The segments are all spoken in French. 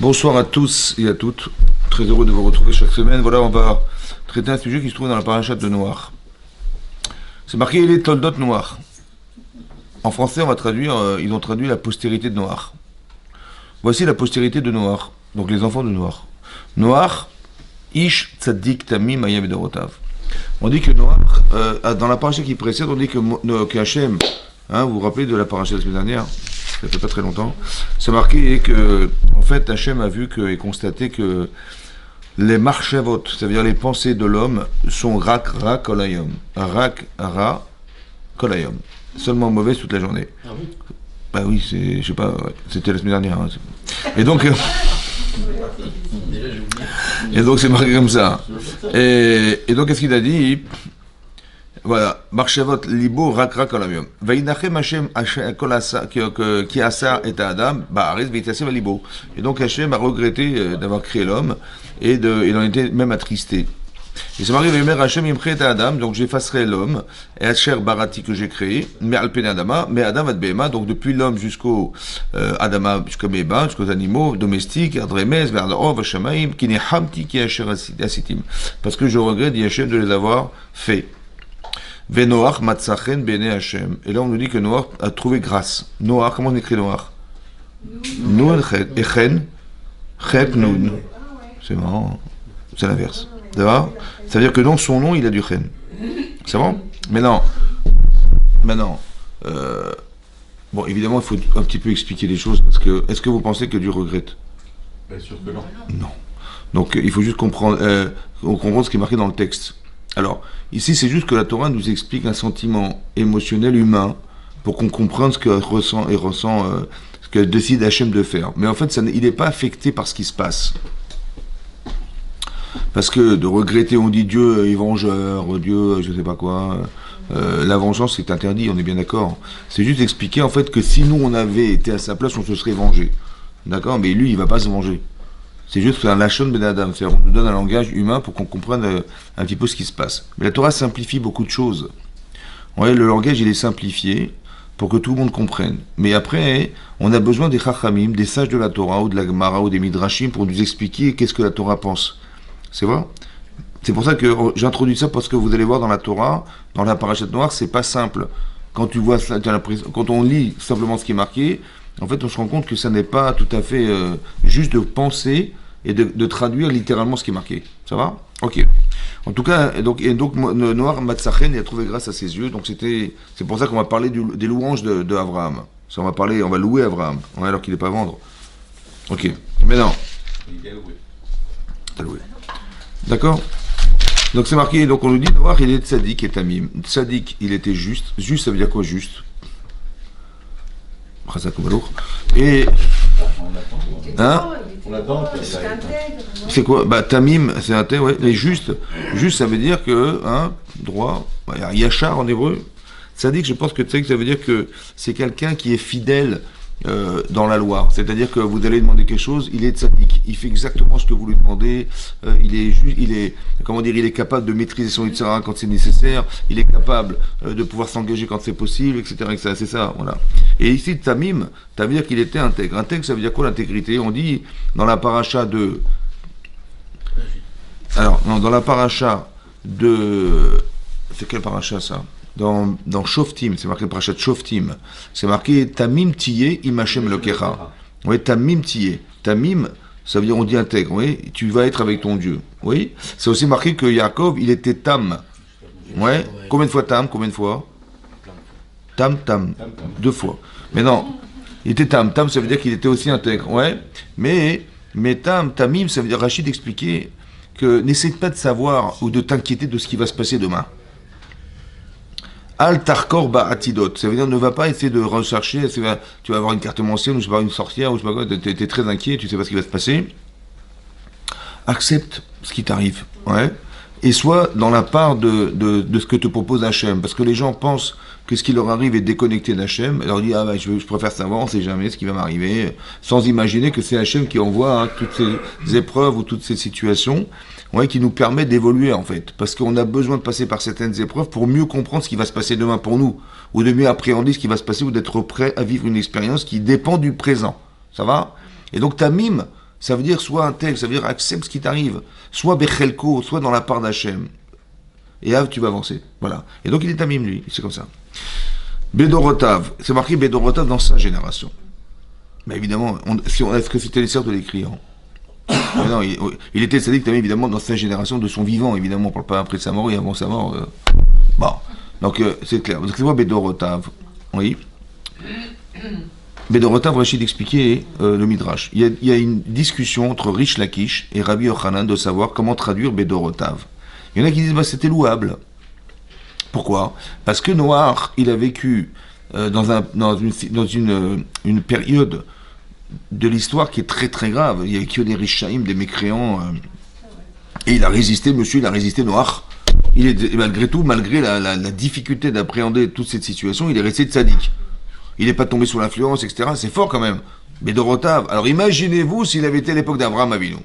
Bonsoir à tous et à toutes. Très heureux de vous retrouver chaque semaine. Voilà, on va traiter un sujet qui se trouve dans la parashat de Noach. C'est marqué les Toldot Noach. En français, on va traduire, ils ont traduit la postérité de Noach. Voici la postérité de Noach, donc les enfants de Noach. Noach, Ish Tzaddik Tamim Ayam Edorotav. On dit que Noach, dans la parasha qui précède, on dit que Hachem, vous vous rappelez de la parasha de la semaine dernière, ça fait pas très longtemps, c'est marqué que, en fait, Hachem a vu et constaté que les marchavot, c'est-à-dire les pensées de l'homme, sont rak ra kolayom. Rak ra kolayom. Seulement mauvaises toute la journée. Ah oui. Bah oui, je sais pas, ouais, c'était la semaine dernière. Hein. Et donc, c'est marqué comme ça. Et donc, qu'est-ce qu'il a dit? Voilà, marchavot libo rak ra kolayom. Vaïnachem Hashem qui asa et Adam, ba'aretz veitasem libo. Et donc Hashem a regretté d'avoir créé l'homme et il en était même attristé. Et c'est marqué, Hashem imchet Adam, donc j'effacerai l'homme, et Asher barati que j'ai créé, mais alpen Adama, mais Adam ad Behema, donc depuis l'homme jusqu'au Adama, jusqu'au Behema, jusqu'aux animaux domestiques, Adremes, Verdarov, Hashamaim, qui n'est hamti qui Asher asitim. Parce que je regrette, dit Hashem, de les avoir fait. Venoach matzachen bene Hashem. Et là on nous dit que Noach a trouvé grâce. Noach, comment on écrit Noach? Nun, Echen, Chet, Nun. C'est marrant, c'est l'inverse. D'accord? Ça veut dire que dans son nom, il a du chen. C'est bon? Maintenant, bon, évidemment, il faut un petit peu expliquer les choses, parce que, est-ce que vous pensez que Dieu regrette? Bien sûr que non. Non. Donc, il faut juste comprendre ce qui est marqué dans le texte. Alors, ici, c'est juste que la Torah nous explique un sentiment émotionnel humain, pour qu'on comprenne ce que ressent ce que décide Hachem de faire. Mais en fait, il n'est pas affecté par ce qui se passe. Parce que de regretter, on dit Dieu est vengeur, Dieu je sais pas quoi, la vengeance c'est interdit, on est bien d'accord. C'est juste expliquer en fait que si nous on avait été à sa place, on se serait vengé. D'accord? Mais lui il va pas se venger. C'est juste un lachon ben Adam, c'est-à-dire on nous donne un langage humain pour qu'on comprenne un petit peu ce qui se passe. Mais la Torah simplifie beaucoup de choses. Ouais, le langage il est simplifié pour que tout le monde comprenne. Mais après, on a besoin des chachamim, des sages de la Torah ou de la Gemara ou des midrashim pour nous expliquer qu'est-ce que la Torah pense. C'est vrai? C'est pour ça que j'introduis ça parce que vous allez voir dans la Torah, dans la parashat Noach, c'est pas simple. Quand tu vois ça, quand on lit simplement ce qui est marqué, en fait, on se rend compte que ça n'est pas tout à fait juste de penser et de traduire littéralement ce qui est marqué. Ça va? Ok. En tout cas, donc Noach Matzachen, il a trouvé grâce à ses yeux. Donc c'est pour ça qu'on va parler des louanges de Abraham. Ça, on va louer Abraham, alors qu'il n'est pas à vendre. Ok. Mais non. Il est loué. T'as loué. D'accord? Donc c'est marqué, donc on nous dit, Noach il est tzaddik et tamim. Tzaddik, il était juste. Juste, ça veut dire quoi, juste? Et... On attend. C'est quoi? Bah tamim, c'est un ouais. Et juste, ça veut dire que, droit, yachar en hébreu. Tzaddik, je pense que tzaddik, ça veut dire que c'est quelqu'un qui est fidèle dans la loi, c'est-à-dire que vous allez demander quelque chose, il est tzaddik, il fait exactement ce que vous lui demandez, il est capable de maîtriser son yitzhara quand c'est nécessaire, il est capable de pouvoir s'engager quand c'est possible, etc. C'est ça, voilà. Et ici, tamim, ça veut dire qu'il était intègre. Intègre, ça veut dire quoi l'intégrité? On dit dans la paracha de... Alors, non, dans la paracha de... C'est quelle paracha ça? Dans Shoftim, c'est marqué Parashat Shoftim, c'est marqué Tamim Tiyeh Imachem Lokecha. Oui, Tamim Tiyeh. Tamim, ça veut dire on dit intègre, oui, tu vas être avec ton Dieu. Oui, c'est aussi marqué que Yaakov, il était Tam. Ouais, combien de fois Tam? Combien de fois? Tam. 2 fois. Mais non, il était Tam. Tam, ça veut dire qu'il était aussi intègre. Ouais, mais Tamim, ça veut dire, Rachid expliquait que n'essaie pas de savoir ou de t'inquiéter de ce qui va se passer demain. Al tarkor ba'atidot, ça veut dire ne va pas essayer de rechercher, tu vas avoir une carte mensuelle, ou je sais pas, une sorcière, ou je sais pas quoi, t'es très inquiet, tu sais pas ce qui va se passer. Accepte ce qui t'arrive, ouais, et sois dans la part de ce que te propose Hachem, parce que les gens pensent que ce qui leur arrive est déconnecté d'Hachem, et leur disent, je préfère savoir, on sait jamais ce qui va m'arriver, sans imaginer que c'est Hachem qui envoie toutes ces épreuves ou toutes ces situations, ouais, qui nous permet d'évoluer en fait, parce qu'on a besoin de passer par certaines épreuves pour mieux comprendre ce qui va se passer demain pour nous, ou de mieux appréhender ce qui va se passer, ou d'être prêt à vivre une expérience qui dépend du présent. Ça va? Et donc Tamim, Ça veut dire soit un tel, ça veut dire accepte ce qui t'arrive. Soit Bechelko, soit dans la part d'Hachem. Et tu vas avancer. Voilà. Et donc il est tamim, lui. C'est comme ça. Bédorotav. C'est marqué Bédorotav dans sa génération. Mais évidemment, est-ce que c'était nécessaire de l'écrire? Mais non, il était sadique évidemment dans sa génération de son vivant, évidemment, on ne parle pas après sa mort et avant sa mort. Bon, donc c'est clair. Donc c'est quoi Bédorotav? Oui. Bédorotav, Rachid expliquait le Midrash. Il y a une discussion entre Rish Lakish et Rabbi Yochanan de savoir comment traduire Bédorotav. Il y en a qui disent c'était louable. Pourquoi? Parce que Noach, il a vécu dans une période de l'histoire qui est très très grave. Il y a que des Rishaïm, des mécréants. Et il a résisté, Noach. Malgré tout, malgré la difficulté d'appréhender toute cette situation, il est resté tzaddik. Il n'est pas tombé sous l'influence, etc. C'est fort quand même. Bédorotav. Alors imaginez-vous s'il avait été à l'époque d'Abraham Avinu.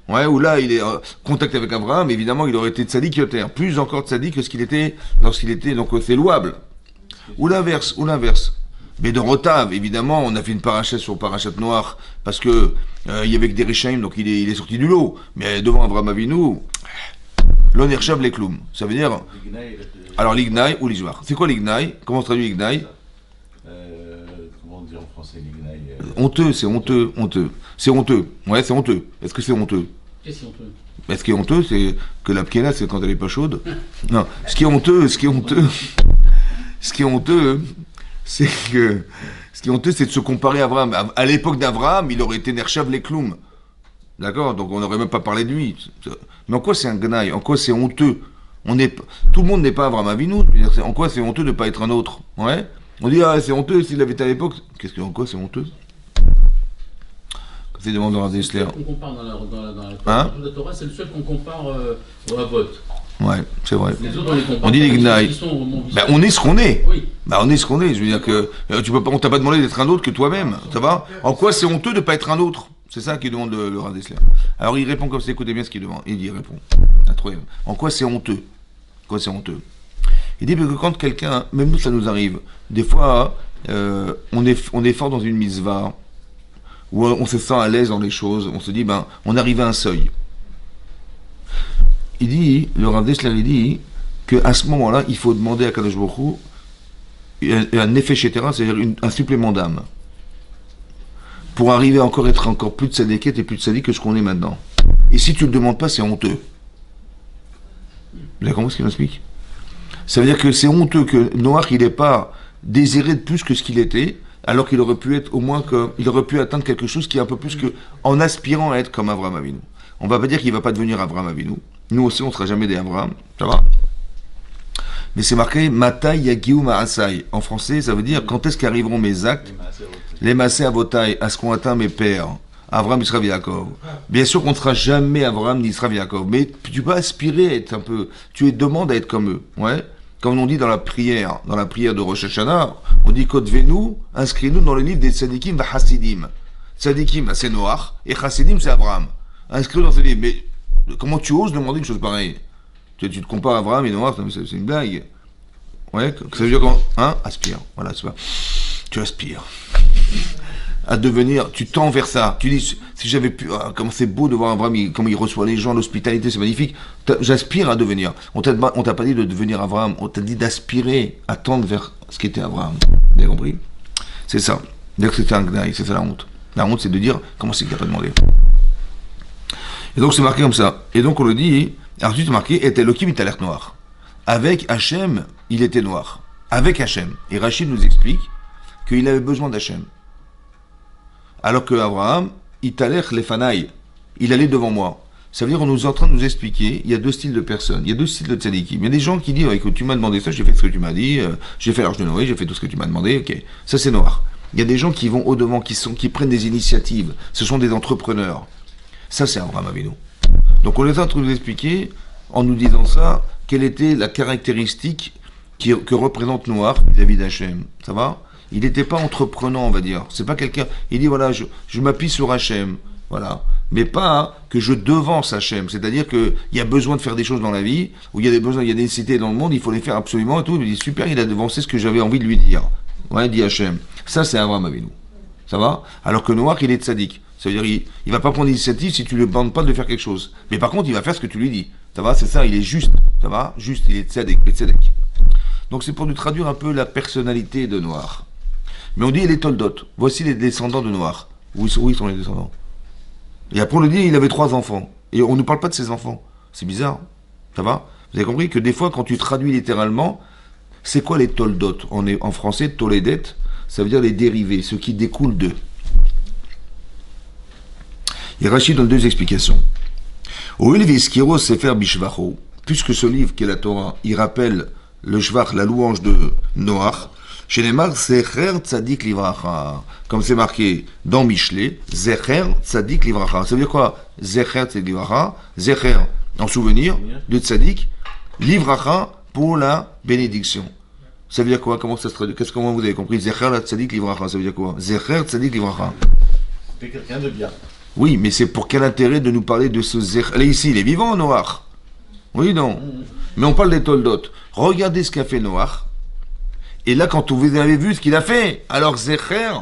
Ouais, où là, il est en contact avec Abraham, évidemment, il aurait été tzaddik yoter. Plus encore tzaddik que ce qu'il était lorsqu'il était, donc c'est louable. Ou l'inverse. Bédorotav, évidemment, on a fait une paracha sur Parachat Noach, parce que il y avait que des Rishaïm, donc il est sorti du lot. Mais devant Abraham Avinu, l'onershav lekloum. Ça veut dire... Alors l'ignaï ou l'izouar. C'est quoi l'ignaï? Comment on traduit l'ignaï? Comment dire en français l'ignaï? Honteux, c'est honteux. C'est honteux. Ouais, c'est honteux. Est-ce que c'est honteux? Qu'est-ce qui est honteux? Ce qui est honteux, c'est que la pkena, c'est quand elle est pas chaude. Non, ce qui est honteux, c'est de se comparer à Abraham. À l'époque d'Abraham, il aurait été Nershav Lekloum. D'accord? Donc on n'aurait même pas parlé de lui. Mais en quoi c'est un gnaï? En quoi c'est honteux? Tout le monde n'est pas Abraham Avinu. En quoi c'est honteux de ne pas être un autre? Ouais? On dit, c'est honteux s'il avait été à l'époque. En quoi c'est honteux? C'est demandé dans Dessler. C'est le seul qu'on compare dans la Torah, c'est le seul qu'on compare au Havot. Ouais, c'est vrai. Les autres, on les compare. On dit les gnaï. On est ce qu'on est. Oui. On est ce qu'on est. Je veux dire que on t'a pas demandé d'être un autre que toi-même. Ça va? En quoi c'est honteux de ne pas être un autre? C'est ça qu'il demande le Rav Dessler. Alors il répond comme ça, écoutez bien ce qu'il demande. Il répond. En quoi c'est honteux? Il dit que quand quelqu'un, même nous ça nous arrive, des fois on est fort dans une mitzvah, où on se sent à l'aise dans les choses, on se dit on arrive à un seuil. Il dit, le Rav Dessler il dit qu'à ce moment-là, il faut demander à Kadosh Baruch Hu un effet chétera, c'est-à-dire un supplément d'âme, pour arriver à être encore plus de tzadéket et plus de tzaddik que ce qu'on est maintenant. Et si tu ne le demandes pas, c'est honteux. Vous avez compris ce qu'il explique? Ça veut dire que c'est honteux que Noach, il n'ait pas désiré de plus que ce qu'il était, alors qu'il aurait pu être il aurait pu atteindre quelque chose qui est un peu plus que, en aspirant à être comme Avraham Avinu. On va pas dire qu'il va pas devenir Avraham Avinu. Nous aussi, on ne sera jamais des Avraham. Ça va? Mais c'est marqué Matai Yagiu Ma'asai. En français, ça veut dire quand est-ce qu'arriveront mes actes, les Maaseh Avotai, à ce qu'ont atteint mes pères, Avraham, Yisraël, Yaakov. Bien sûr qu'on ne sera jamais Avraham ni Yisraël, Yaakov, mais tu peux aspirer à être un peu, tu demandes à être comme eux. Ouais? Comme on dit dans la prière de Rosh Hashanah, on dit Kodvenu, inscris-nous dans le livre des Tzadikim va Hasidim. Tzadikim, c'est Noach, et Hasidim, c'est Avraham. Inscris-nous dans ce livre. Mais comment tu oses demander une chose pareille? Tu te compares à Avraham et Noach, c'est une blague. Ouais, ça veut dire comment? Aspire. Voilà, c'est pas. Tu aspires. À devenir, tu tends vers ça. Tu dis, si j'avais pu, comment c'est beau de voir Abraham, comment il reçoit les gens, l'hospitalité, c'est magnifique. J'aspire à devenir. On t'a pas dit de devenir Abraham, on t'a dit d'aspirer, à tendre vers ce qu'était Abraham. Vous avez compris? C'est ça. Dire que c'était un gnaï, c'est ça la honte. La honte, c'est de dire, comment c'est qu'il n'a pas demandé? Et donc c'est marqué comme ça. Et donc on le dit, ensuite c'est marqué, et Elohim est alerte noir. Avec Hachem, il était noir. Avec Hachem. Et Rachid nous explique qu'il avait besoin d'Hachem. Alors que Abraham, italech lefanaï, il allait devant moi. Ça veut dire qu'on nous est en train de nous expliquer, il y a deux styles de personnes, il y a deux styles de tzadikim. Il y a des gens qui disent, écoute, tu m'as demandé ça, j'ai fait ce que tu m'as dit, j'ai fait l'arche de Noé, j'ai fait tout ce que tu m'as demandé, ok, ça c'est noir. Il y a des gens qui vont au-devant, qui prennent des initiatives, ce sont des entrepreneurs. Ça c'est Abraham Avinu. Donc on est en train de nous expliquer, en nous disant ça, quelle était la caractéristique que représente Noach vis-à-vis d'Hachem. Ça va? Il n'était pas entreprenant, on va dire. C'est pas quelqu'un. Il dit voilà, je m'appuie sur Hachem, voilà. Mais pas que je devance Hachem. C'est-à-dire qu'il y a besoin de faire des choses dans la vie, où il y a des besoins, il y a des nécessités dans le monde, il faut les faire absolument et tout. Il dit super, il a devancé ce que j'avais envie de lui dire. Ouais, dit Hachem. Ça, c'est Abraham Avinu. Ça va? Alors que Noach, il est tzaddik. Ça veut dire il va pas prendre l'initiative si tu ne le demandes pas de faire quelque chose. Mais par contre, il va faire ce que tu lui dis. Ça va, c'est ça, il est juste. Ça va, juste, il est tzedek, tzedek. Donc c'est pour nous traduire un peu la personnalité de Noach. Mais on dit les Toldot. Voici les descendants de Noach. Où ils sont les descendants? Et après on le dit, il avait 3 enfants. Et on ne parle pas de ses enfants. C'est bizarre. Ça va? Vous avez compris que des fois, quand tu traduis littéralement, c'est quoi les Toldot? En français, Toledet, ça veut dire les dérivés, ce qui découle d'eux. Et Rachid donne 2 explications. Puisque ce livre qui est la Torah, il rappelle le Shvach, la louange de Noach, chez les marques, Zecher Tzadik Livracha. Comme c'est marqué dans Michelet, Zecher Tzadik Livracha. Ça veut dire quoi? Zecher Tzadik Livracha, Zecher, en souvenir de Tzadik, Livracha pour la bénédiction. Ça veut dire quoi? Comment ça se traduit? Comment vous avez compris? Zecher Tzadik Livracha, ça veut dire quoi? Zecher Tzadik Livracha. C'est quelqu'un de bien. Oui, mais c'est pour quel intérêt de nous parler de ce Zecher? Là, ici, il est vivant, Noach. Oui, non. Mais on parle des Toldot. Regardez ce qu'a fait Noach. Et là, quand vous avez vu ce qu'il a fait, alors Zecher,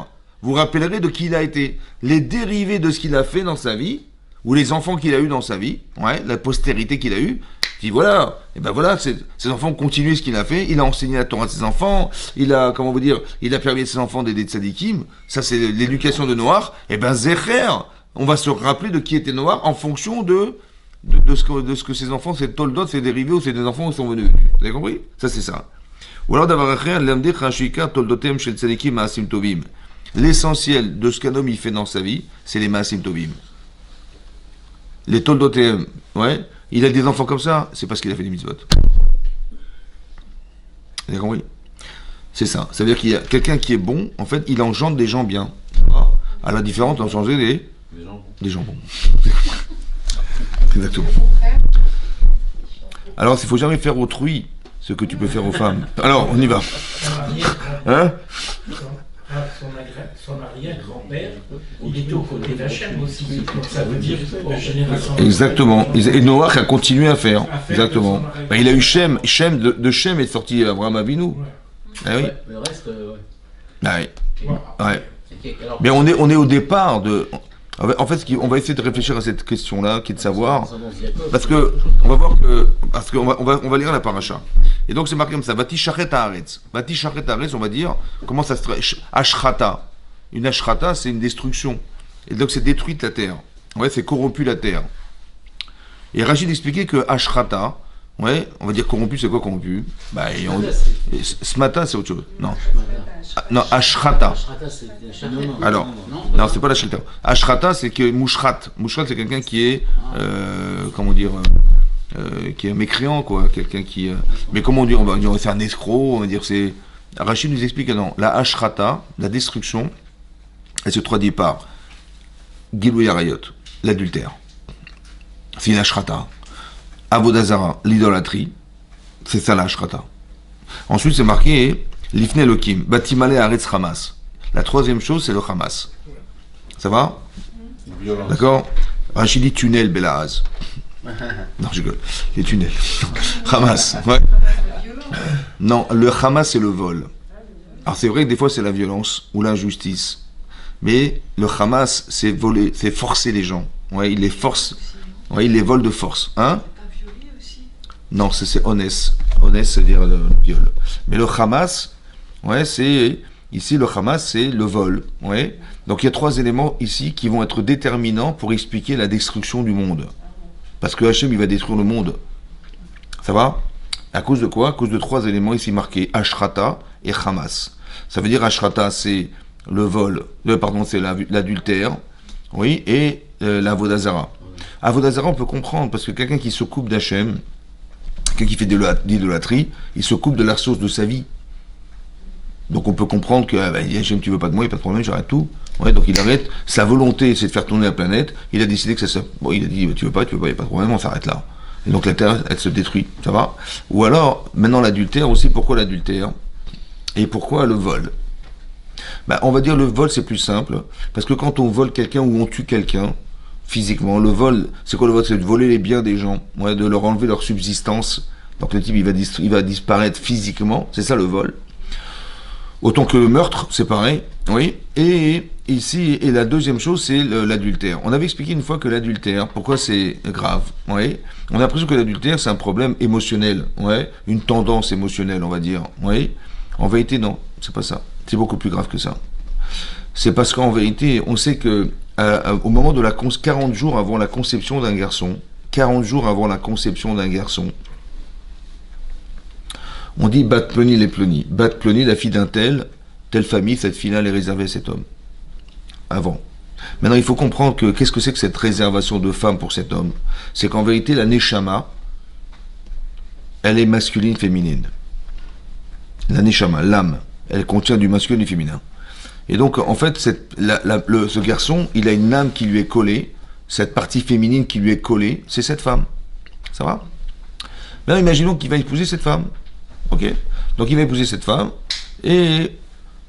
vous rappellerez de qui il a été. Les dérivés de ce qu'il a fait dans sa vie, ou les enfants qu'il a eu dans sa vie, ouais, la postérité qu'il a eue, dit voilà, et ben voilà, ces enfants ont continué ce qu'il a fait, il a enseigné la Torah à ses enfants, il a, comment vous dire, il a permis à ses enfants d'aider tzadikim, ça c'est l'éducation de Noach, et ben Zecher, on va se rappeler de qui était Noach en fonction de ce que ses enfants, c'est Toldot, c'est dérivé ou c'est des enfants qui sont venus. Vous avez compris? Ça c'est ça. Ou alors l'essentiel de ce qu'un homme il fait dans sa vie, c'est les Maasim Tovim. Les Toldotem, ouais, il a des enfants comme ça, c'est parce qu'il a fait des mitzvot. Vous avez compris? C'est ça. Ça veut dire qu'il y a quelqu'un qui est bon, en fait, il engendre des gens bien. À la différence d'engendrer des gens bons. Exactement. Alors, il ne faut jamais faire autrui ce que tu peux faire aux femmes. Alors, on y va. Hein? Son arrière-grand-père, il était aux côtés d'Hachem aussi. Donc ça veut dire la génération. Exactement. Et Noach a continué à faire. Exactement. Ben, il a eu Shem. Shem de Shem est sorti Abraham Avinu. Ouais. Ah oui. Ouais, le reste, ouais. Ah oui. Ouais. Okay, alors, Mais on est au départ de. En fait, on va essayer de réfléchir à cette question-là, qui est de savoir, parce que on va voir que, parce qu'on va lire la paracha. Et donc c'est marqué comme ça. Vati shachet haaretz. Vati shachet haaretz, on va dire comment ça se traduit. Ashrata. Une ashrata, c'est une destruction. Et donc c'est détruite la terre. Ouais, c'est corrompu la terre. Et Rachid expliquait que ashrata, ouais, on va dire corrompu, c'est quoi corrompu? Bah, smata, c'est autre chose. Non. Non, ashrata. Alors, non, c'est pas la shrita. Ashrata, c'est que mouchrat. Mouchrat, c'est quelqu'un qui est, comment dire, qui est mécréant, quoi. Quelqu'un qui. Mais comment on dit? On va dire c'est un escroc. On va dire c'est. Rachid nous explique que non. La ashrata, la destruction, elle se traduit par Gilou Yarayot, l'adultère. C'est une ashrata. Avodazara, l'idolâtrie. C'est ça la ashrata. Ensuite, c'est marqué Lifne Elohim, Batimale Haaretz Hamas. La troisième chose, c'est le Hamas. Ça va? D'accord? Rachid dit tunnel Belahaz. Non, je rigole. Les tunnels. Hamas. Ouais. Non, le Hamas, c'est le vol. Alors, c'est vrai que des fois, c'est la violence ou l'injustice. Mais le Hamas, c'est voler, c'est forcer les gens. Ouais, il les force. Ouais, il les vole de force. Hein? Non, c'est honnête. Honnête, c'est-à-dire le viol. Mais le Hamas, ouais, c'est. Ici, le Hamas, c'est le vol. Ouais. Donc, il y a 3 éléments ici qui vont être déterminants pour expliquer la destruction du monde. Parce que Hachem, il va détruire le monde. Ça va? À cause de quoi? À cause de 3 éléments ici marqués Ashrata et Hamas. Ça veut dire Ashrata, c'est le vol. C'est l'adultère. Oui, et la Vodazara. Avodazara, on peut comprendre, parce que quelqu'un qui se coupe d'Hachem, quelqu'un qui fait de l'idolâtrie, il se coupe de la source de sa vie. Donc on peut comprendre que Hachem, tu veux pas de moi, il n'y a pas de problème, j'arrête tout. Ouais, donc il arrête. Sa volonté, c'est de faire tourner la planète. Il a décidé que ça. Bon, il a dit tu veux pas, il n'y a pas de problème, on s'arrête là. Et donc la terre, elle se détruit. Ça va? Ou alors, maintenant l'adultère aussi, pourquoi l'adultère? Et pourquoi le vol? On va dire le vol, c'est plus simple. Parce que quand on vole quelqu'un ou on tue quelqu'un, physiquement, le vol, c'est quoi le vol? C'est de voler les biens des gens, ouais, de leur enlever leur subsistance. Donc le type, il va disparaître physiquement. C'est ça le vol. Autant que le meurtre, c'est pareil. Oui. Et ici, et la deuxième chose, c'est l'adultère. On avait expliqué une fois que l'adultère, pourquoi c'est grave, ouais. On a l'impression que l'adultère, c'est un problème émotionnel, ouais, une tendance émotionnelle, on va dire, ouais. En vérité, non, c'est pas ça. C'est beaucoup plus grave que ça. C'est parce qu'en vérité, on sait que au moment de 40 jours avant la conception d'un garçon, 40 jours avant la conception d'un garçon, on dit Bat Ploni les Ploni. Bat Ploni, la fille d'un telle famille, cette fille-là, elle est réservée à cet homme. Avant. Maintenant, il faut comprendre que qu'est-ce que c'est que cette réservation de femme pour cet homme? C'est qu'en vérité, la Neshama, elle est masculine, féminine. La Neshama, l'âme, elle contient du masculin et du féminin. Et donc, en fait, ce garçon, il a une âme qui lui est collée, cette partie féminine qui lui est collée, c'est cette femme. Ça va? Maintenant, imaginons qu'il va épouser cette femme. Ok? Donc, il va épouser cette femme, et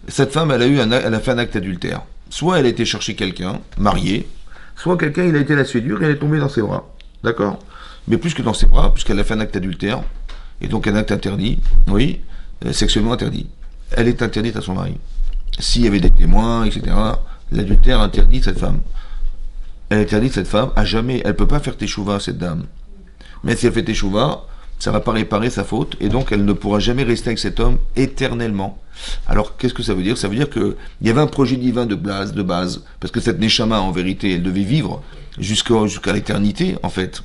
cette femme, elle a fait un acte adultère. Soit elle a été chercher quelqu'un, marié, soit quelqu'un, il a été la séduire et elle est tombée dans ses bras. D'accord? Mais plus que dans ses bras, puisqu'elle a fait un acte adultère, et donc un acte interdit, oui, sexuellement interdit. Elle est interdite à son mari. S'il y avait des témoins, etc., l'adultère interdit cette femme. Elle interdit cette femme à jamais. Elle ne peut pas faire teshuva, cette dame. Mais si elle fait teshuva, ça ne va pas réparer sa faute, et donc elle ne pourra jamais rester avec cet homme éternellement. Alors, qu'est-ce que ça veut dire? Ça veut dire qu'il y avait un projet divin de base, parce que cette Neshama, en vérité, elle devait vivre jusqu'à l'éternité, en fait.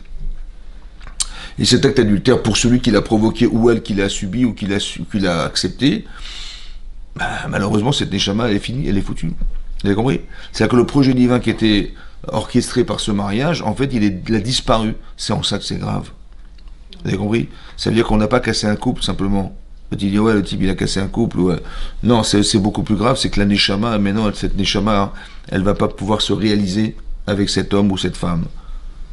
Et cet acte adultère, pour celui qui l'a provoqué, ou elle qui l'a subi, ou qui l'a accepté, bah, malheureusement, cette Neshama, elle est finie, elle est foutue. Vous avez compris? C'est-à-dire que le projet divin qui était orchestré par ce mariage, en fait, il a disparu. C'est en ça que c'est grave. Vous avez compris? Ça veut dire qu'on n'a pas cassé un couple, simplement. Tu dis, ouais, le type, il a cassé un couple. Ouais. Non, c'est beaucoup plus grave, c'est que la Neshama, maintenant, cette Neshama, elle va pas pouvoir se réaliser avec cet homme ou cette femme.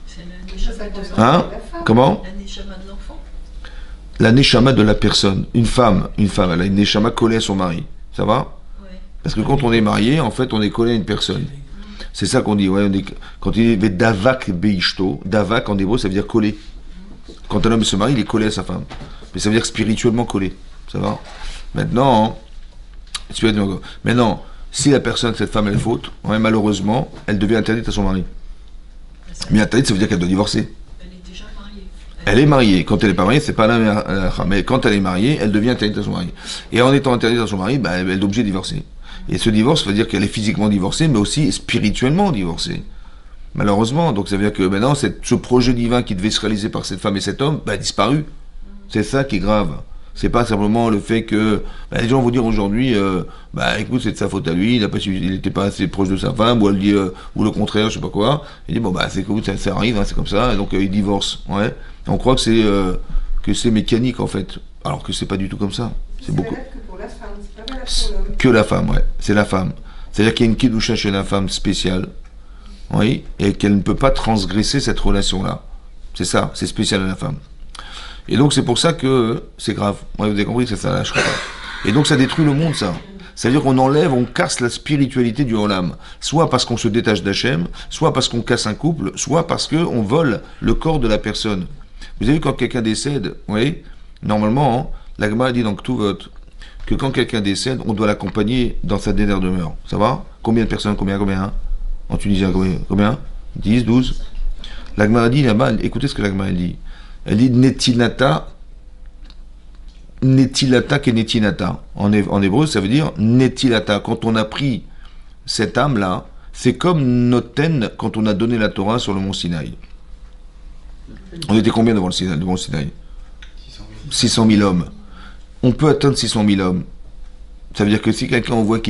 C'est la Neshama de Hein? Comment? La Neshama de l'enfant. La Neshama de la personne. Une femme, elle a une Neshama collée à son mari. Ça va? Ouais. Parce que quand on est marié, en fait, on est collé à une personne. C'est ça qu'on dit. Ouais, quand il dit Davak Beishto, Davak en hébreu, ça veut dire collé. Quand un homme se marie, il est collé à sa femme. Mais ça veut dire spirituellement collé. Ça va? Maintenant, si la personne, cette femme, elle est faute, ouais, malheureusement, elle devient interdite à son mari. Mais interdite, ça veut dire qu'elle doit divorcer. Elle est déjà mariée. Elle est mariée. Quand elle n'est pas mariée, c'est pas la mère. Mais quand elle est mariée, elle devient interdite à son mari. Et en étant interdite à son mari, bah, elle est obligée de divorcer. Et ce divorce veut dire qu'elle est physiquement divorcée, mais aussi spirituellement divorcée. Malheureusement. Donc ça veut dire que maintenant, ce projet divin qui devait se réaliser par cette femme et cet homme, bah, a disparu. C'est ça qui est grave. C'est pas simplement le fait que les gens vont dire aujourd'hui, écoute, c'est de sa faute à lui, il n'était pas assez proche de sa femme, ou elle dit, ou le contraire, je sais pas quoi. Il dit bon c'est cool, ça arrive, hein, c'est comme ça, et donc il divorce. Ouais. Et on croit que c'est mécanique en fait, alors que c'est pas du tout comme ça. C'est beaucoup. Valable que pour la femme, c'est pas valable pour l'homme. Que la femme, ouais, c'est la femme. C'est-à-dire qu'il y a une kidusha chez la femme spéciale, oui, et qu'elle ne peut pas transgresser cette relation-là. C'est ça, c'est spécial à la femme. Et donc c'est pour ça que c'est grave. Ouais, vous avez compris que ça lâchera pas. Et donc ça détruit le monde, ça. C'est-à-dire qu'on on casse la spiritualité du Olam. Soit parce qu'on se détache d'Hachem, soit parce qu'on casse un couple, soit parce qu'on vole le corps de la personne. Vous avez vu quand quelqu'un décède, oui, normalement, la Gemara dit dans Ktuvot que quand quelqu'un décède, on doit l'accompagner dans sa dernière demeure. Ça va? Combien de personnes? Combien hein? En Tunisie, combien? 10, 12? La Gemara dit là-bas, écoutez ce que la Gemara dit. Elle dit netilata que netinata. En hébreu, ça veut dire netilata. Quand on a pris cette âme-là, c'est comme Noten quand on a donné la Torah sur le mont Sinaï. On était combien devant le mont Sinaï? 600 000 hommes. On peut atteindre 600 000 hommes. Ça veut dire que si quelqu'un on voit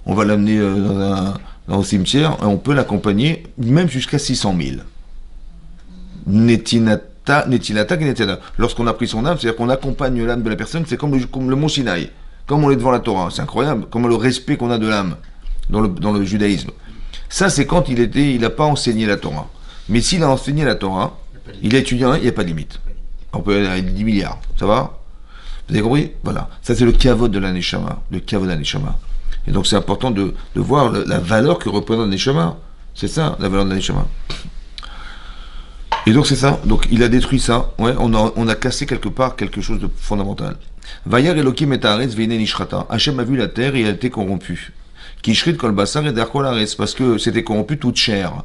on va l'amener dans un cimetière, on peut l'accompagner même jusqu'à 600 000. Netinata. Lorsqu'on a pris son âme, c'est-à-dire qu'on accompagne l'âme de la personne, c'est comme le mont Sinaï, comme on est devant la Torah. C'est incroyable, comme le respect qu'on a de l'âme dans le judaïsme. Ça, c'est quand il n'a pas enseigné la Torah. Mais s'il a enseigné la Torah, il a étudié, il n'y a pas de limite. On peut aller à 10 milliards, ça va? Vous avez compris? Voilà. Ça, c'est le kavod de la Neshama. Le kavod de la Neshama. Et donc, c'est important de voir la valeur que représente la Neshama. C'est ça, la valeur de la Neshama. Et donc c'est ça, donc il a détruit ça, ouais, on a cassé quelque part quelque chose de fondamental. Vayar Elokim et Haaretz veine nishrata. Hachem a vu la terre et elle a été corrompue. Qui shrit kol basar et derkol haaretz, parce que c'était corrompu toute chair.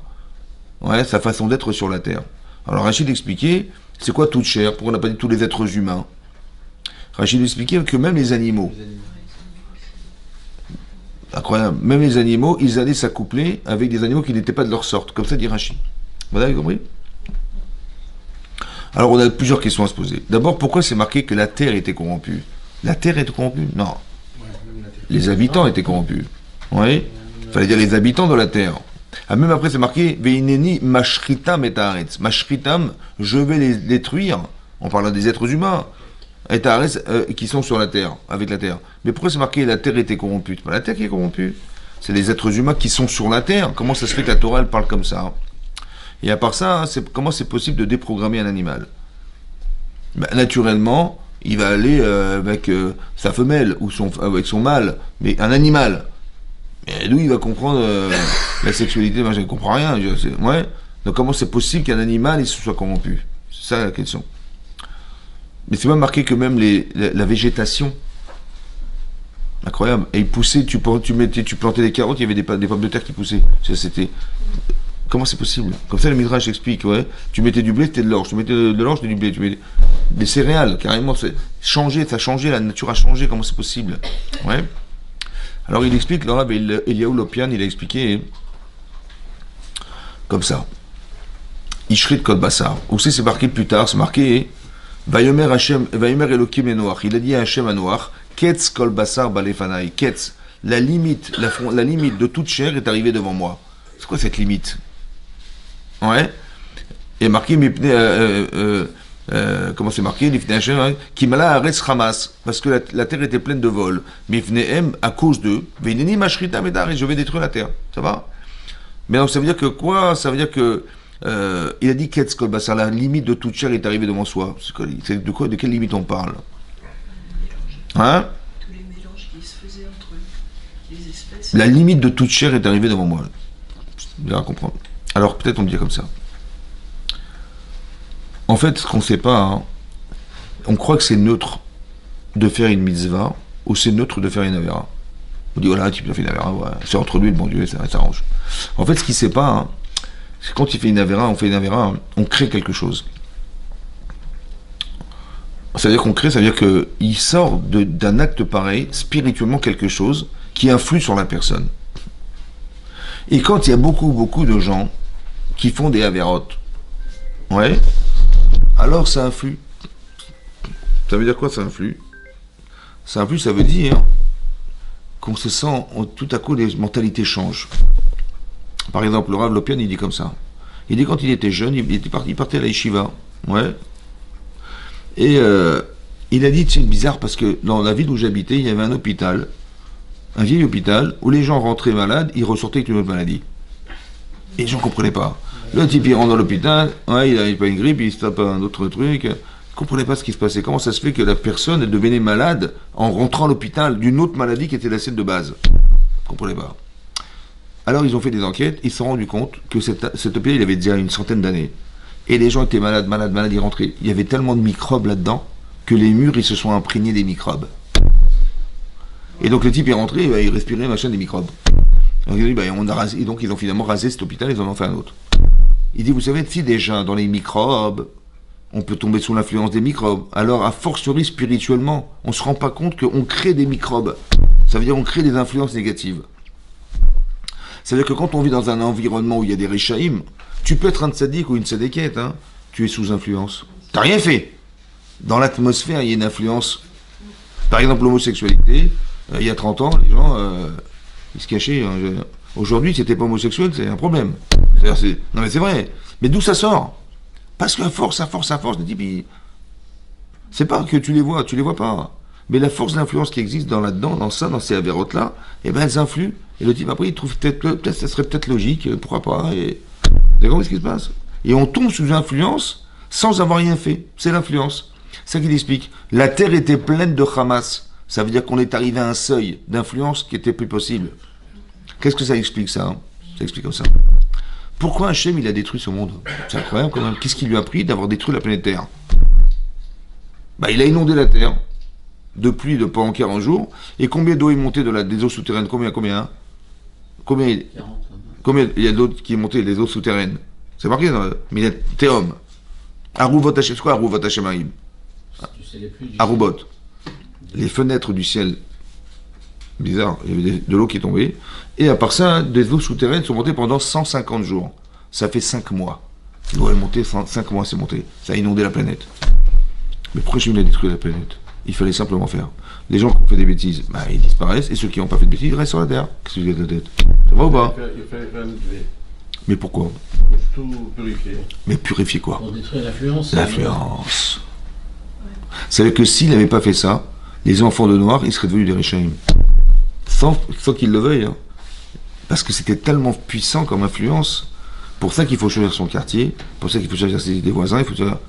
Ouais, sa façon d'être sur la terre. Alors Rachid expliquait, c'est quoi toute chair? Pourquoi on n'a pas dit tous les êtres humains? Rachid expliquait que même les animaux, incroyable, même les animaux, ils allaient s'accoupler avec des animaux qui n'étaient pas de leur sorte. Comme ça dit Rachid. Vous avez compris? Alors on a plusieurs questions à se poser. D'abord, pourquoi c'est marqué que la terre était corrompue? La terre était corrompue? Non. Les habitants étaient corrompus. Oui. Il fallait dire les habitants de la terre. Ah, même après, c'est marqué Veineni mashritam et haaretz. Mashritam, je vais les détruire. On parle des êtres humains. Et haaretz, qui sont sur la terre, avec la terre. Mais pourquoi c'est marqué la terre était corrompue? C'est pas la terre qui est corrompue. C'est les êtres humains qui sont sur la terre. Comment ça se fait que la Torah, elle parle comme ça? Et à part ça, comment c'est possible de déprogrammer un animal? Ben, naturellement, il va aller avec sa femelle ou avec son mâle, mais un animal. Et d'où il va comprendre la sexualité? Moi, je ne comprends rien. Ouais. Donc comment c'est possible qu'un animal il se soit corrompu? C'est ça la question. Mais c'est pas marqué que même la végétation, incroyable. Et il poussait, tu plantais des carottes, il y avait des pommes de terre qui poussaient. C'était comment c'est possible? Comme ça le Midrash explique, ouais. Tu mettais du blé, c'était de l'orge. Tu mettais de l'orge, c'était du blé. Tu mettais des céréales, carrément. Ça a changé, la nature a changé. Comment c'est possible? Ouais. Alors il explique, le Rav Eliyahu Lopian, il a expliqué comme ça. Ishrit kol basar. Aussi c'est marqué plus tard, c'est marqué Vayomer Elokim Noach. Il a dit à Hashem à Noach, Ketz kol basar balefanai. Ketz, la limite de toute chair est arrivée devant moi. C'est quoi cette limite? Ouais. Et marqué comment c'est marqué? Kimala Aretz Hamas, parce que la terre était pleine de vols. Mifnehem, à cause d'eux, Veineni Mashrita Medar, je vais détruire la terre. Ça va? Mais donc ça veut dire que quoi? Ça veut dire que il a dit Ketz Kol Basar, la limite de toute chair est arrivée devant soi. C'est de quelle limite on parle? Hein? Tous les mélanges qui se faisaient entre les espèces. La limite de toute chair est arrivée devant moi. Vous allez comprendre. Alors peut-être on me dit comme ça. En fait, ce qu'on ne sait pas, hein, on croit que c'est neutre de faire une mitzvah ou c'est neutre de faire une avera. On dit, voilà, tu peux faire une avera, ouais. C'est entre lui et le bon Dieu, ça s'arrange. En fait, ce qu'il ne sait pas, hein, c'est que quand il fait une avera, on crée quelque chose. Ça veut dire qu'on crée, ça veut dire qu'il sort d'un acte pareil, spirituellement quelque chose, qui influe sur la personne. Et quand il y a beaucoup de gens qui font des avérotes, ouais, alors ça influe. Ça veut dire quoi, ça influe? Ça influe, ça veut dire qu'on se sent, tout à coup, les mentalités changent. Par exemple, le Rav Lopian, il dit comme ça. Il dit quand il était jeune, il partait à la yeshiva, ouais. Et il a dit, c'est bizarre, parce que dans la ville où j'habitais, il y avait un hôpital, un vieil hôpital, où les gens rentraient malades, ils ressortaient avec une autre maladie. Et les gens ne comprenaient pas. Le type, il rentre dans l'hôpital, ouais, il n'a pas une grippe, il se tape un autre truc. Il ne comprenait pas ce qui se passait. Comment ça se fait que la personne elle devenait malade en rentrant à l'hôpital d'une autre maladie qui était la sienne de base? Il ne comprenait pas. Alors ils ont fait des enquêtes, ils se sont rendus compte que cet hôpital, il avait déjà une centaine d'années. Et les gens étaient malades, ils rentraient. Il y avait tellement de microbes là-dedans que les murs, ils se sont imprégnés des microbes. Et donc le type est rentré, il respirait machin des microbes. Donc, il dit, on a rasé, et donc ils ont finalement rasé cet hôpital, ils en ont fait un autre. Il dit, vous savez, si déjà dans les microbes, on peut tomber sous l'influence des microbes, alors a fortiori spirituellement, on ne se rend pas compte qu'on crée des microbes. Ça veut dire qu'on crée des influences négatives. Ça veut dire que quand on vit dans un environnement où il y a des réchaïm, tu peux être un tzaddik ou une tzadékette, hein, tu es sous influence. T'as rien fait. Dans l'atmosphère, il y a une influence. Par exemple, l'homosexualité, il y a 30 ans, les gens, ils se cachaient. Hein, aujourd'hui, si t'es pas homosexuel, c'est un problème. Non mais c'est vrai. Mais d'où ça sort? Parce qu'à force, le type, c'est pas que tu les vois pas. Mais la force d'influence qui existe dans ces avérotes-là, eh ben elles influent. Et le type après, il trouve peut-être ça serait peut-être logique, pourquoi pas. Et vous avez compris ce qui se passe? Et on tombe sous influence sans avoir rien fait. C'est l'influence. C'est ça qu'il explique. La terre était pleine de Hamas. Ça veut dire qu'on est arrivé à un seuil d'influence qui était plus possible. Qu'est-ce que ça explique, ça, hein? Ça explique comme ça. Pourquoi Hachem, il a détruit ce monde? C'est incroyable quand même. Qu'est-ce qui lui a pris d'avoir détruit la planète Terre? Il a inondé la Terre de pluie de pendant 40 jours. Et combien d'eau est montée des eaux souterraines? Combien Combien, 40. combien il y a d'autres qui est monté, les eaux souterraines? C'est marqué dans mais il y a Théom. Aruvot Hashem, c'est quoi Aruvot Hashemaim? Tu sais les pluies du Arubot. Les fenêtres du ciel. Bizarre, il y avait de l'eau qui est tombée. Et à part ça, des eaux souterraines sont montées pendant 150 jours. Ça fait 5 mois. L'eau est montée, 5 mois c'est monté. Ça a inondé la planète. Mais pourquoi je a détruit la planète? Il fallait simplement faire. Les gens qui ont fait des bêtises, bah, ils disparaissent. Et ceux qui n'ont pas fait de bêtises, ils restent sur la terre. Qu'est-ce que j'ai de la tête? Ça va ou pas? Il fallait faire une clé Mais pourquoi? pour tout purifier. Mais purifier quoi? Pour détruire l'influence. L'influence. C'est-à-dire que s'il n'avait pas fait ça, les enfants de Noir, ils seraient devenus des Réchaïm. Sans qu'ils le veuillent. Hein. Parce que c'était tellement puissant comme influence. Pour ça qu'il faut choisir son quartier, pour ça qu'il faut choisir ses des voisins.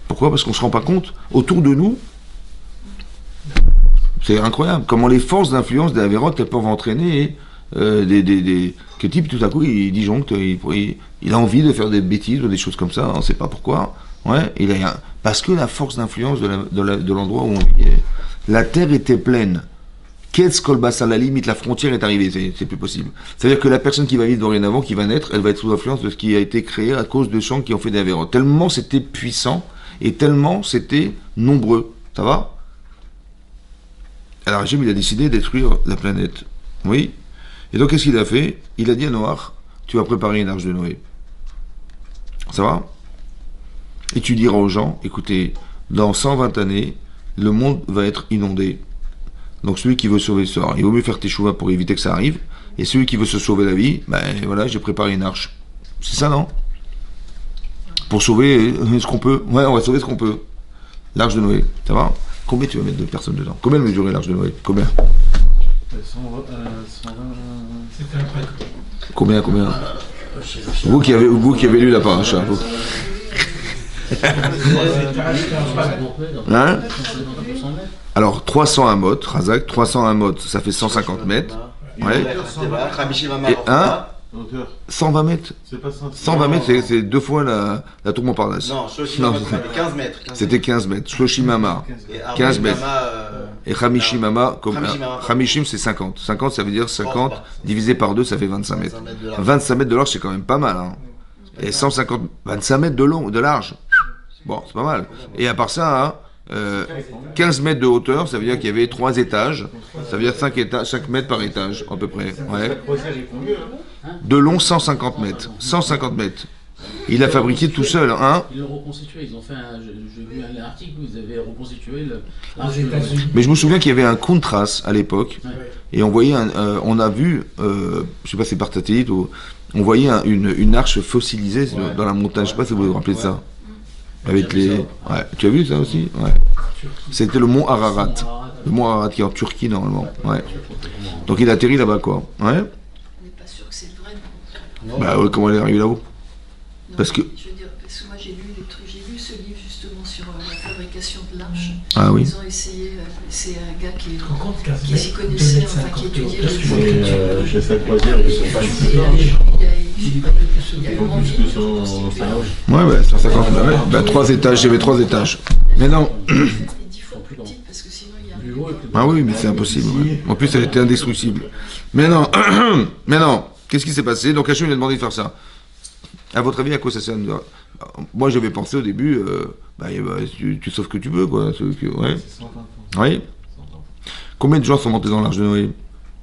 Pourquoi? Parce qu'on ne se rend pas compte. Autour de nous, c'est incroyable. Comment les forces d'influence des Avérotes, elles peuvent entraîner que type, tout à coup, il disjoncte, il a envie de faire des bêtises ou des choses comme ça, on ne sait pas pourquoi. Ouais, parce que la force d'influence de l'endroit où on vit, la terre était pleine. Qu'est-ce qu'Olbas, à la limite, la frontière est arrivée, c'est plus possible. C'est-à-dire que la personne qui va vivre dorénavant, qui va naître, elle va être sous l'influence de ce qui a été créé à cause de gens qui ont fait des avérotes. Tellement c'était puissant et tellement c'était nombreux. Ça va? Alors Hachem, il a décidé de détruire la planète. Oui. Et donc qu'est-ce qu'il a fait? Il a dit à Noach, tu vas préparer une arche de Noé. Ça va? Et tu diras aux gens, écoutez, dans 120 années, le monde va être inondé. Donc celui qui veut sauver sort. Il vaut mieux faire tes chouvas pour éviter que ça arrive. Et celui qui veut se sauver la vie, ben voilà, j'ai préparé une arche. C'est ça, non? Pour sauver ce qu'on peut. Ouais, on va sauver ce qu'on peut. L'arche de Noé, ça va? Combien tu vas mettre de personnes dedans? Combien mesurer l'arche de Noé? Combien? 120. C'était un prêtre. Combien? Vous qui avez lu la paracha. Vous. Hein? Alors 301 mètres, Razak, 301 mètres, ça fait 150 mètres. Ouais. Et 120 mètres. C'est pas 120 mètres, c'est 2 fois la tour Montparnasse. Non, Shoshimama, c'était 15 mètres. C'était 15 mètres. Shoshimama, 15 mètres. Et Hamishimama, comme Hamishim, c'est 50. 50, ça veut dire 50 divisé par 2, ça fait 25 mètres. 25 mètres de large, c'est quand même pas mal. Hein. Et 150, 25 mètres de long, de large. Bon, c'est pas mal. Et à part ça, hein, 15 mètres de hauteur, ça veut dire qu'il y avait 3 étages. Ça veut dire 5 mètres par étage, à peu près. Ouais. De long, 150 mètres. 150 mètres. Il a fabriqué tout seul, hein. Ils l'ont reconstitué, ils ont fait j'ai vu un article où ils avaient reconstitué Aux États-Unis. Mais je me souviens qu'il y avait un contraste à l'époque, et on voyait, on a vu, je sais pas si c'est par satellite, ou, on voyait une arche fossilisée dans la montagne, je sais pas si vous vous rappelez de ça. Avec les... Ouais. Tu as vu ça aussi? Ouais. C'était le mont Ararat. Le mont Ararat qui est en Turquie normalement. Ouais. Donc il a atterri là-bas quoi. Ouais. On n'est pas sûr que c'est le vrai. Non. Bah ouais, comment il est arrivé là-haut? Parce que... Je veux dire, parce que moi j'ai lu ce livre justement sur la fabrication de l'arche. Ah oui. Ils ont essayé, c'est un gars qui Qui s'y connaissait, enfin qui étudiait le Chez sa croisière, ils sont pas Ouais, ouais, 150 bah 3 étages, il y avait 3 étages. Mais non. Il est 10 fois plus petite parce que sinon il y a... Ah oui, mais c'est impossible. Ouais. En plus, elle était indestructible. Mais non, mais non. Qu'est-ce qui s'est passé? Donc Hachem lui a demandé de faire ça. À votre avis, à quoi ça sert? Moi, j'avais pensé au début, tu sauves que tu veux, quoi. Ouais. Oui. Combien de gens sont montés dans l'arche de Noé?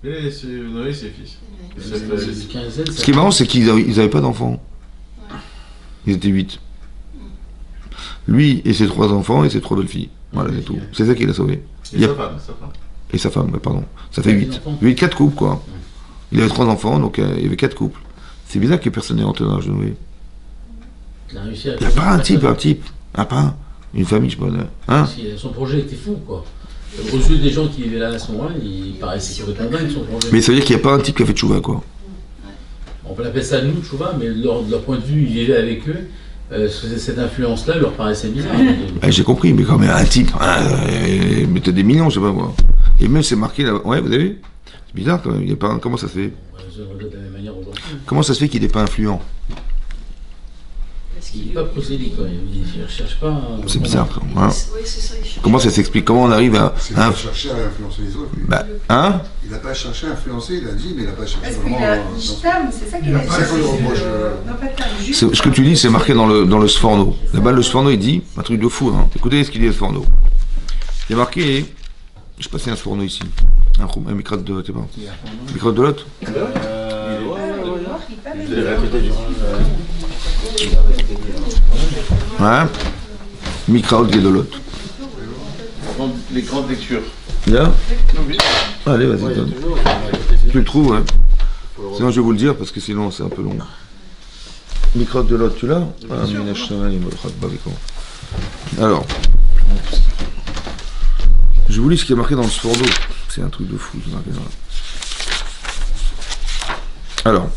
Noé, ses fils. Ce qui est marrant, c'est qu'ils n'avaient pas d'enfants. Ils étaient 8. Lui et ses 3 enfants et ses 3 belles-filles. Voilà, c'est tout. C'est ça qui l'a sauvé. Et sa femme. Et sa femme, pardon. Ça fait 8. 4 couples, quoi. Il avait 3 enfants, donc il y avait 4 couples. C'est bizarre que personne n'ait rentré dans l'arche de Noé. Il n'y a pas un type. Ah, pas un. Une famille, je sais pas. Hein? Son projet était fou, quoi. Aux yeux des gens qui vivaient là à ce moment-là, il paraissait complètement dingue son projet. Mais ça veut dire qu'il n'y a pas un type qui a fait tchouva, quoi. On peut l'appeler ça nous, tchouva, mais de leur point de vue, il est avec eux. Cette influence-là leur paraissait bizarre. J'ai compris, mais quand même un type. Mais t'as des millions, je sais pas moi. Et même c'est marqué là. Ouais, vous avez vu? C'est bizarre quand même. Il y a pas. Comment ça se fait? De la même manière aujourd'hui. Comment ça se fait qu'il n'est pas influent? parce Il qu'il n'est pas prosélyte, quoi. Il ne recherche pas. C'est bizarre. Hein. Oui, c'est ça. Il cherche. Comment ça s'explique? Comment on arrive à... C'est pas chercher à influencer les autres. Lui. Bah, hein? Il n'a pas cherché à influencer, il a dit, mais il n'a pas cherché Est-ce qu'il vraiment. a Ishtam, c'est ça qu'il Il a a dit. pas fait de reproche. Non, pas Tam, juste. Ce que tu dis, c'est marqué dans le Sforno. Là-bas, le Sforno, il dit un truc de fou. Hein. Écoutez ce qu'il dit, le Sforno. Il est marqué... Je sais pas si y a un Sforno ici. Un micro de lot, pas. Micro de lot? Vous allez répéter du Hein? Micro de lot. Les grandes lectures. Là? Allez, vas-y, donne. Tu le trouves, hein? Sinon, je vais vous le dire, parce que sinon, c'est un peu long. Micro de l'autre, tu l'as? Ah, alors, je vous lis ce qui est marqué dans le Sforno. C'est un truc de fou. Alors,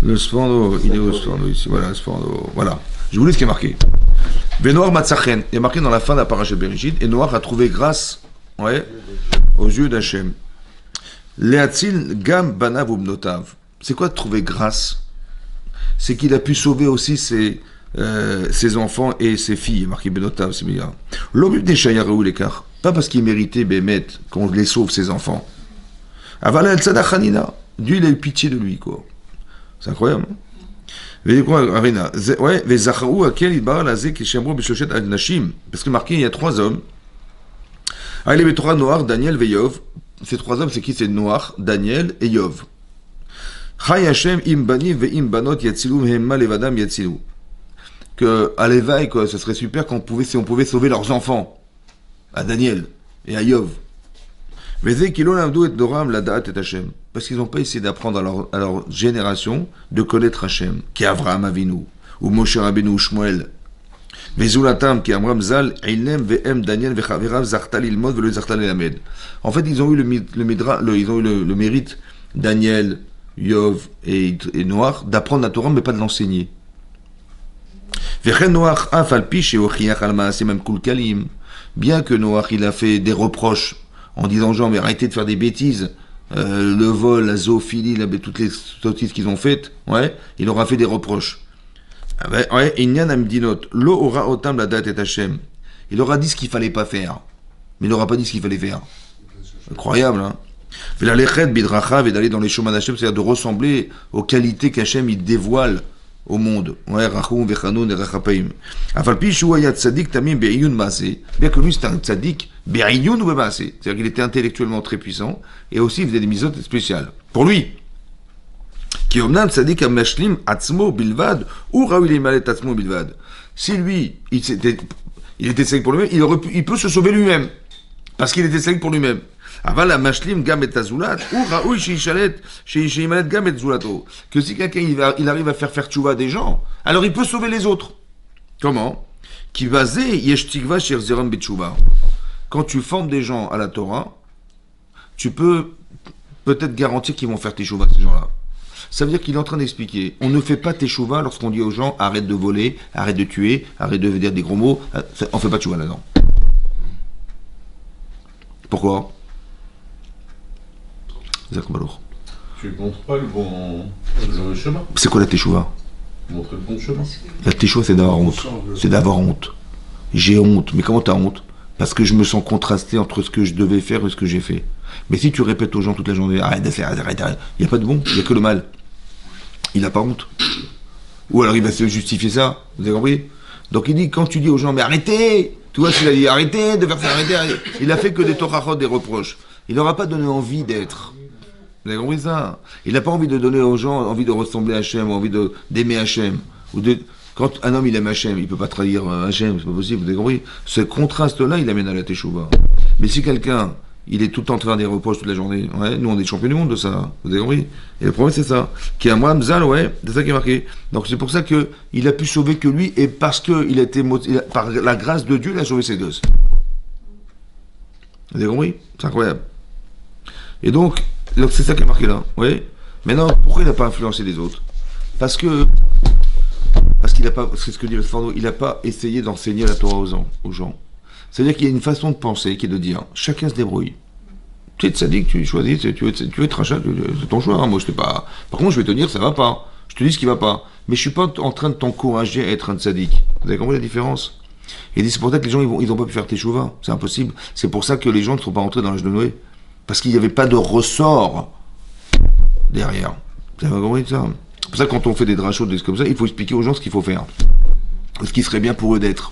le Sforno, il est où le Sforno ici? Voilà, le Sforno. Voilà. Je vous lis ce qui est marqué. Benoir Matzachen, il est marqué dans la fin de la paracha Bereshit, et Noach a trouvé grâce, ouais, aux yeux d'Hachem. Leatzil gam banav ubnotav. C'est quoi de trouver grâce? C'est qu'il a pu sauver aussi ses enfants et ses filles, marqué Benotav, c'est bien. L'homme des Shayarou l'écart. Pas parce qu'il méritait Bémet qu'on les sauve ses enfants. Aval el Tzadachanina. Dieu, il a eu pitié de lui, quoi. C'est incroyable. Parce que marqué, il y a 3 hommes. Allez, Torah, Noach, Daniel, Yov. Ces 3 hommes, c'est qui? C'est Noach, Daniel et Yov. Que à l'éveil, quoi, ce serait super si on pouvait sauver leurs enfants, à Daniel et à Yov. Parce qu'ils n'ont pas essayé d'apprendre à leur génération de connaître Hachem, qui est Avraham Avinu, ou Moshe Rabbeinu, ou Shmuel. Vezulatam, qui est Amram Zal, Eilem, Ve'em, Daniel, Vechavirav, Zartal Ilmod, Velo Zartal Elamed. En fait, ils ont eu le mérite, Daniel, Yov et Noach, d'apprendre la Torah, mais pas de l'enseigner. Bien que Noach, il a fait des reproches en disant gens, mais arrêtez de faire des bêtises, le vol, la zoophilie, toutes les sottises qu'ils ont faites, ouais, il aura fait des reproches. Ouais, il aura dit ce qu'il fallait pas faire, mais il n'aura pas dit ce qu'il fallait faire. Incroyable, hein? Et d'aller dans les chemins d'Hachem, c'est-à-dire de ressembler aux qualités qu'Hachem il dévoile au monde. Ouais, Rachum, Vechanoun et Rachapaim. Bien que lui, c'était un tzaddik, Be'iyun ou Be'maase. C'est-à-dire qu'il était intellectuellement très puissant, et aussi il faisait des mitzvot spéciales. Pour lui, qui omnam tzaddik amashlim atzmo bilvad, ou raoul imalet atzmo bilvad. Si lui, il était tzaddik pour lui-même, il peut se sauver lui-même. Parce qu'il était tzaddik pour lui-même. Aval amashlim gam et azulat, ou raoul sheishalet, sheimalet gam et zulato. Que si quelqu'un il arrive à faire tchouva des gens, alors il peut sauver les autres. Comment? Qui basé yesh tikva shir zeram betchouva. Quand tu formes des gens à la Torah, tu peux peut-être garantir qu'ils vont faire teshuva, ces gens-là. Ça veut dire qu'il est en train d'expliquer, on ne fait pas teshuva lorsqu'on dit aux gens arrête de voler, arrête de tuer, arrête de dire des gros mots, on ne fait pas teshuva là-dedans. Pourquoi? Tu ne montres pas le bon chemin. C'est quoi la teshuva? Montre le bon chemin. La teshuva, c'est d'avoir honte. C'est d'avoir honte. J'ai honte. Mais comment t'as honte? Parce que je me sens contrasté entre ce que je devais faire et ce que j'ai fait. Mais si tu répètes aux gens toute la journée, arrête de faire, arrête, il n'y a pas de bon, il n'y a que le mal. Il n'a pas honte. Ou alors il va se justifier ça, vous avez compris? Donc il dit, quand tu dis aux gens, mais arrêtez, tu vois, s'il a dit, arrêtez de faire ça, arrêtez. Il a fait que des torachot, des reproches. Il n'aura pas donné envie d'être. Vous avez compris ça? Il n'a pas envie de donner aux gens envie de ressembler à Hachem, ou envie d'aimer Hachem. Quand un homme il aime Hachem, il ne peut pas trahir Hachem, c'est pas possible, vous avez compris? Ce contraste-là, il amène à la teshuva. Mais si quelqu'un, il est tout le temps en train de faire des reproches toute la journée, ouais, nous on est champions du monde de ça, vous avez compris? Et le problème c'est ça. Qui est un Mohamzal, ouais, c'est ça qui est marqué. Donc c'est pour ça qu'il a pu sauver que lui, et parce que par la grâce de Dieu, il a sauvé ses gosses. Vous avez compris? C'est incroyable. Et donc c'est ça qui est marqué là, oui. Maintenant, pourquoi il n'a pas influencé les autres? Parce qu'il n'a pas, c'est ce que dit le Sforno, il n'a pas essayé d'enseigner la Torah aux gens. C'est-à-dire qu'il y a une façon de penser qui est de dire, chacun se débrouille. Tu es tzaddik, tu choisis, tu veux être rachat, c'est ton choix. Hein. Moi, je sais pas. Par contre, je vais te dire, ça va pas. Je te dis ce qui va pas. Mais je suis pas en train de t'encourager à être un tzaddik. Vous avez compris la différence? Et c'est pour ça que les gens, ils ont pas pu faire teshuva. C'est impossible. C'est pour ça que les gens ne sont pas rentrés dans l'âge de Noé. Parce qu'il n'y avait pas de ressort derrière. Vous avez compris ça? C'est pour ça que quand on fait des drachos, des trucs comme ça, il faut expliquer aux gens ce qu'il faut faire. Ce qui serait bien pour eux d'être.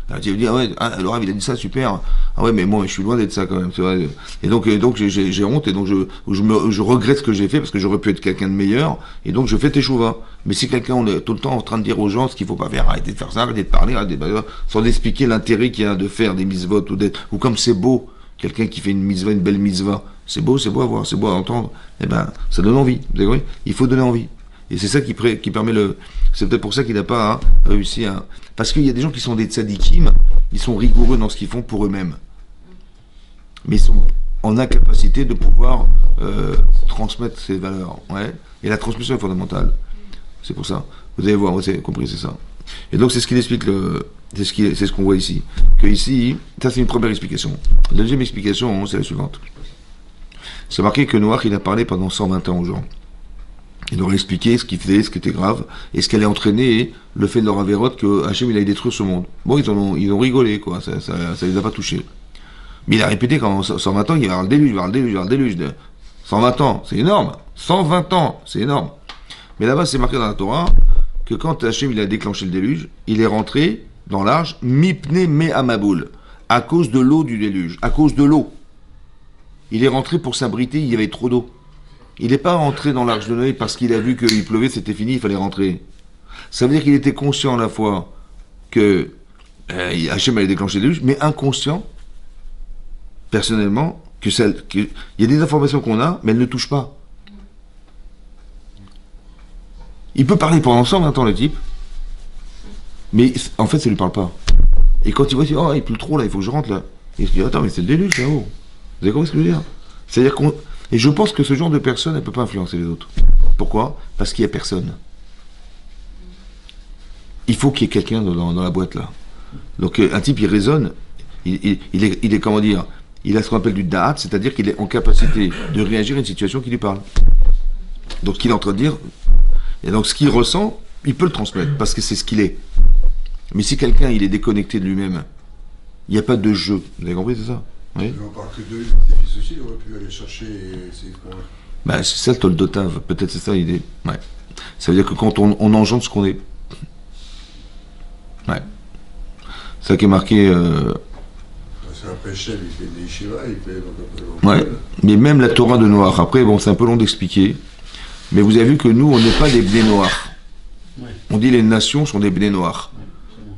Alors, tu vas dire, ouais, le Rav, il a dit ça, super. Ah ouais, mais moi, je suis loin d'être ça quand même, c'est vrai. Et donc j'ai honte, et donc je regrette ce que j'ai fait, parce que j'aurais pu être quelqu'un de meilleur, et donc je fais teshuva. Mais si quelqu'un, on est tout le temps en train de dire aux gens ce qu'il faut pas faire, arrêtez de faire ça, arrêtez de parler, sans expliquer l'intérêt qu'il y a de faire des mitzvot, ou comme c'est beau, quelqu'un qui fait une mitzvah, une belle mitzvah, c'est beau à voir, c'est beau à entendre, eh ben, ça donne envie, vous avez compris? Il faut donner envie. Et c'est ça qui permet le... C'est peut-être pour ça qu'il n'a pas réussi à... Parce qu'il y a des gens qui sont des tzadikim, ils sont rigoureux dans ce qu'ils font pour eux-mêmes. Mais ils sont en incapacité de pouvoir transmettre ces valeurs. Ouais. Et la transmission est fondamentale. C'est pour ça. Vous allez voir, vous avez compris, c'est ça. Et donc c'est ce qu'il explique, c'est ce qu'on voit ici. Que ici, ça c'est une première explication. La deuxième explication, c'est la suivante. C'est marqué que Noach, il a parlé pendant 120 ans aux gens. Il leur a expliqué ce qu'il faisait, ce qui était grave, et ce qu'allait entraîner le fait de leur avérote que Hachem il allait détruire ce monde. Bon, ils ont rigolé, quoi, ça les a pas touchés. Mais il a répété quand 120 ans, il va y avoir le déluge, il va y avoir le déluge. 120 ans, c'est énorme. 120 ans, c'est énorme. Mais là-bas, c'est marqué dans la Torah que quand Hachem il a déclenché le déluge, il est rentré dans l'arche, mipne me amaboul, à cause de l'eau du déluge, à cause de l'eau. Il est rentré pour s'abriter, il y avait trop d'eau. Il n'est pas rentré dans l'arche de Noé parce qu'il a vu qu'il pleuvait, c'était fini, il fallait rentrer. Ça veut dire qu'il était conscient à la fois que Hachem allait déclencher le déluge, mais inconscient, personnellement, qu'il y a des informations qu'on a, mais elles ne touchent pas. Il peut parler pendant 120 ans, le type, mais en fait, ça ne lui parle pas. Et quand il voit, il dit, oh, il pleut trop là, il faut que je rentre là. Et il se dit, attends, mais c'est le déluge là-haut. Vous avez compris ce que je veux dire? C'est-à-dire qu'on... Et je pense que ce genre de personne, elle ne peut pas influencer les autres. Pourquoi? Parce qu'il n'y a personne. Il faut qu'il y ait quelqu'un dans la boîte là. Donc un type, il raisonne, il est comment dire, il a ce qu'on appelle du da'at, c'est-à-dire qu'il est en capacité de réagir à une situation qui lui parle. Donc ce qu'il est en train de dire, et donc ce qu'il ressent, il peut le transmettre, parce que c'est ce qu'il est. Mais si quelqu'un, il est déconnecté de lui-même, il n'y a pas de jeu. Vous avez compris, c'est ça? Oui. Mais on parle que de ses fils aussi, il aurait pu aller chercher ses points. Ben, c'est ça le toldotave, peut-être c'est ça l'idée. Ouais. Ça veut dire que quand on engendre ce qu'on est. Ouais. C'est ça qui est marqué. C'est un péché, il fait des yeshivas, il fait. Ouais. Mais même la Torah de Noach, après, bon, c'est un peu long d'expliquer. Mais vous avez vu que nous, on n'est pas des bnei noirs. Ouais. On dit les nations sont des bnei noirs.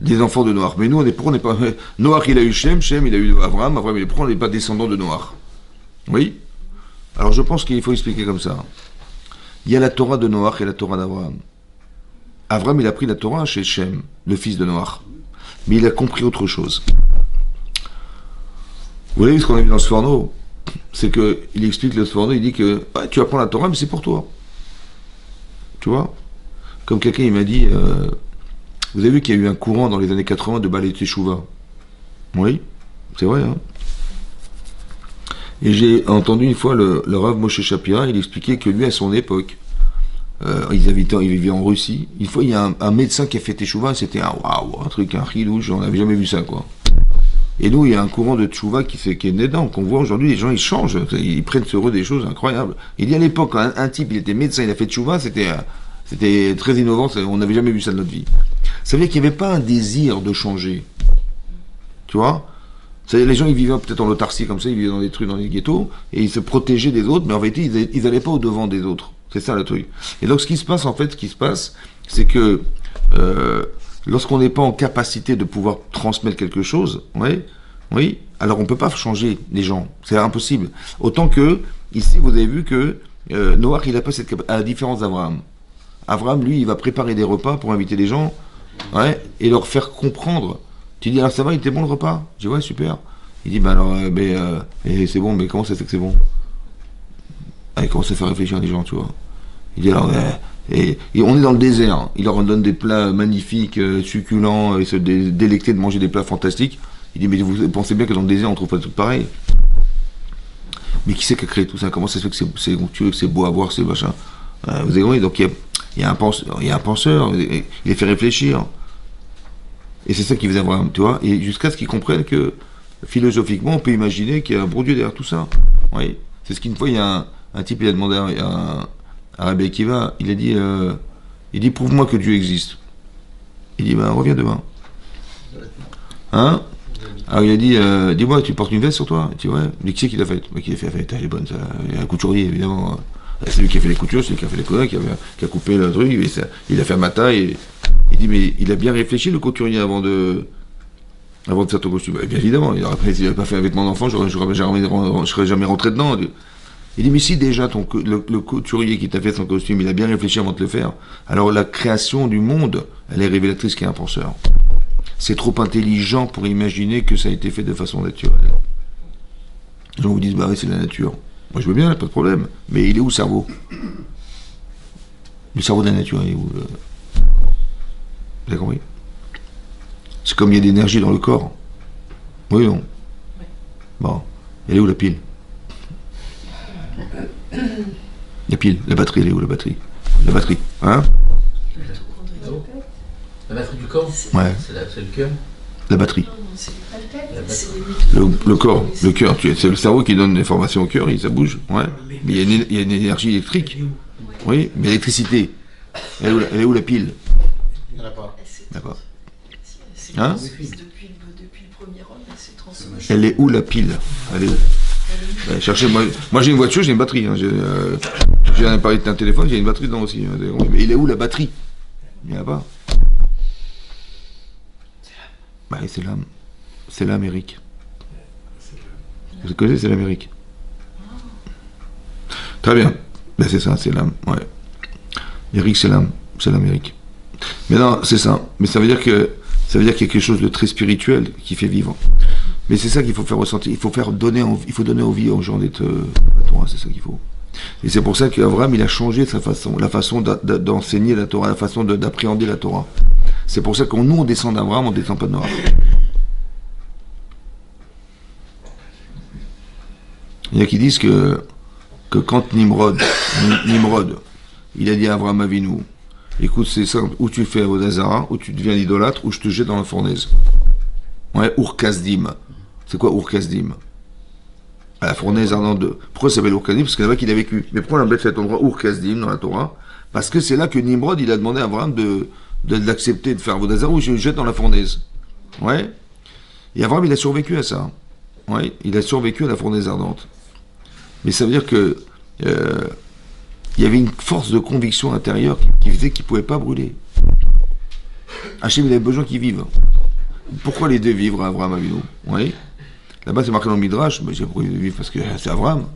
Des enfants de Noach. Mais nous, on n'est pas. Noach, il a eu Shem, Shem, il a eu Abraham, mais pourquoi on n'est pas descendant de Noach? Oui. Alors je pense qu'il faut expliquer comme ça. Il y a la Torah de Noach et la Torah d'Abraham. Abraham, il a pris la Torah chez Shem, le fils de Noach. Mais il a compris autre chose. Vous voyez ce qu'on a vu dans ce Sforno? C'est qu'il explique le Sforno, il dit que ouais, tu apprends la Torah, mais c'est pour toi. Tu vois? Comme quelqu'un, il m'a dit. Vous avez vu qu'il y a eu un courant dans les années 80 de Balei Teshuva. Oui, c'est vrai. Hein, et j'ai entendu une fois le Rav Moshe Shapira, il expliquait que lui, à son époque, il vivait en Russie. Une fois, il y a un médecin qui a fait Teshuva, c'était un truc, un chidouche, on n'avait jamais vu ça, quoi. Et nous, il y a un courant de Teshuva qui est né dedans, qu'on voit aujourd'hui, les gens, ils changent, ils prennent sur eux des choses incroyables. Il dit à l'époque, un type, il était médecin, il a fait Teshuva, c'était très innovant, on n'avait jamais vu ça de notre vie. Ça veut dire qu'il n'y avait pas un désir de changer. Tu vois? Les gens, ils vivaient peut-être en autarcie comme ça, ils vivaient dans des trucs, dans des ghettos, et ils se protégeaient des autres, mais en vérité, ils n'allaient pas au-devant des autres. C'est ça le truc. Et donc, ce qui se passe, c'est que lorsqu'on n'est pas en capacité de pouvoir transmettre quelque chose, oui, alors on ne peut pas changer les gens. C'est impossible. Autant que, ici, vous avez vu que Noach, il n'a pas cette capacité, à la différence d'Abraham. Abraham, lui, il va préparer des repas pour inviter les gens, et leur faire comprendre. Tu dis, alors ça va, il était bon le repas? Je dis, ouais, super. Il dit, c'est bon, mais comment ça fait que c'est bon? Il commence à faire réfléchir les gens, tu vois. Il dit, alors, et on est dans le désert, il leur donne des plats magnifiques, succulents, et se délecter de manger des plats fantastiques. Il dit, mais vous pensez bien que dans le désert, on trouve pas tout pareil. Mais qui c'est qui a créé tout ça? Comment ça se fait que c'est onctueux, que c'est beau à voir, c'est machin? Vous avez compris? Donc, Il y a un penseur, il les fait réfléchir. Et c'est ça qui faisait Abraham, tu vois. Et jusqu'à ce qu'ils comprennent que, philosophiquement, on peut imaginer qu'il y a un bon Dieu derrière tout ça. Oui. C'est ce qu'une fois, il y a un type, il a demandé à Rabbi Akiva, il dit, prouve-moi que Dieu existe. Il dit, ben, reviens demain. Hein? Alors il a dit, dis-moi, tu portes une veste sur toi? Il dit, ouais. Il dit, qui c'est qui l'a faite? Qui l'a fait? Elle est bonne, ça. Il y a un couturier, évidemment. C'est lui qui a fait les coutures, c'est lui qui a fait les coudins, qui a coupé le truc, il a fait ma taille. Il dit, mais il a bien réfléchi, le couturier, avant de faire ton costume. Bien évidemment, il n'avait pas fait un vêtement d'enfant, je ne serais jamais rentré dedans. Il dit, mais si déjà le couturier qui t'a fait son costume, il a bien réfléchi avant de le faire, alors la création du monde, elle est révélatrice qu'il y a un penseur. C'est trop intelligent pour imaginer que ça a été fait de façon naturelle. Les gens vous disent, bah oui, c'est la nature. Moi je veux bien, pas de problème. Mais il est où le cerveau? Le cerveau de la nature, il est où? Vous avez compris? C'est comme il y a de l'énergie dans le corps. Oui ou non? Bon. Elle est où la pile? La pile, la batterie, elle est où la batterie? La batterie, hein? La batterie du corps? Ouais. C'est le cœur? La batterie. C'est La batterie. Le corps, le cœur, c'est le cerveau qui donne l'information au cœur, ça bouge. Ouais. Mais il y a une énergie électrique. Oui, mais l'électricité, elle est où la pile? Il n'y en a pas. D'accord. c'est Hein? depuis le premier homme, elle s'est transformée. Elle est où la pile? Elle est où? Cherchez, moi j'ai une voiture, j'ai une batterie. Hein. J'ai un appareil d'un téléphone, j'ai une batterie dedans aussi. Hein. Mais il est où la batterie? Il n'y en a pas. Bah, c'est l'âme. C'est l'Amérique. Vous connaissez, c'est l'Amérique. Très bien. Ben, c'est ça, c'est l'âme. Ouais. Eric, c'est l'âme. C'est l'Amérique. Mais non, c'est ça. Mais ça veut dire qu'il y a quelque chose de très spirituel qui fait vivre. Mais c'est ça qu'il faut faire ressentir. Il faut donner envie aux gens d'être la Torah. C'est ça qu'il faut. Et c'est pour ça qu'Abraham, il a changé la façon d'enseigner la Torah, la façon d'appréhender la Torah. C'est pour ça que nous, on descend d'Abraham, on ne descend pas de Noach. Il y a qui disent que quand Nimrod, il a dit à Abraham Avinu, écoute, c'est simple, ou tu fais Avodazara, ou tu deviens idolâtre, ou je te jette dans la fournaise. Ouais, Ur-Kasdim. C'est quoi Ur-Kasdim? À la fournaise ardente de... Pourquoi ça s'appelle Ur-Kasdim? Parce que c'est là-bas qu'il a vécu. Mais pourquoi on a cet endroit Ur-Kasdim dans la Torah? Parce que c'est là que Nimrod, il a demandé à Abraham de l'accepter, de faire Avodazara, ou je le jette dans la fournaise. Ouais. Et Abraham, il a survécu à ça. Ouais, il a survécu à la fournaise ardente. Mais ça veut dire que il y avait une force de conviction intérieure qui faisait qu'il ne pouvait pas brûler. Hachem, il avait besoin qu'ils vivent. Pourquoi les deux vivre à Abraham Avinu? Oui. Là-bas, c'est marqué dans le Midrash. Mais j'ai pourquoi ils vivent? Parce que c'est Abraham.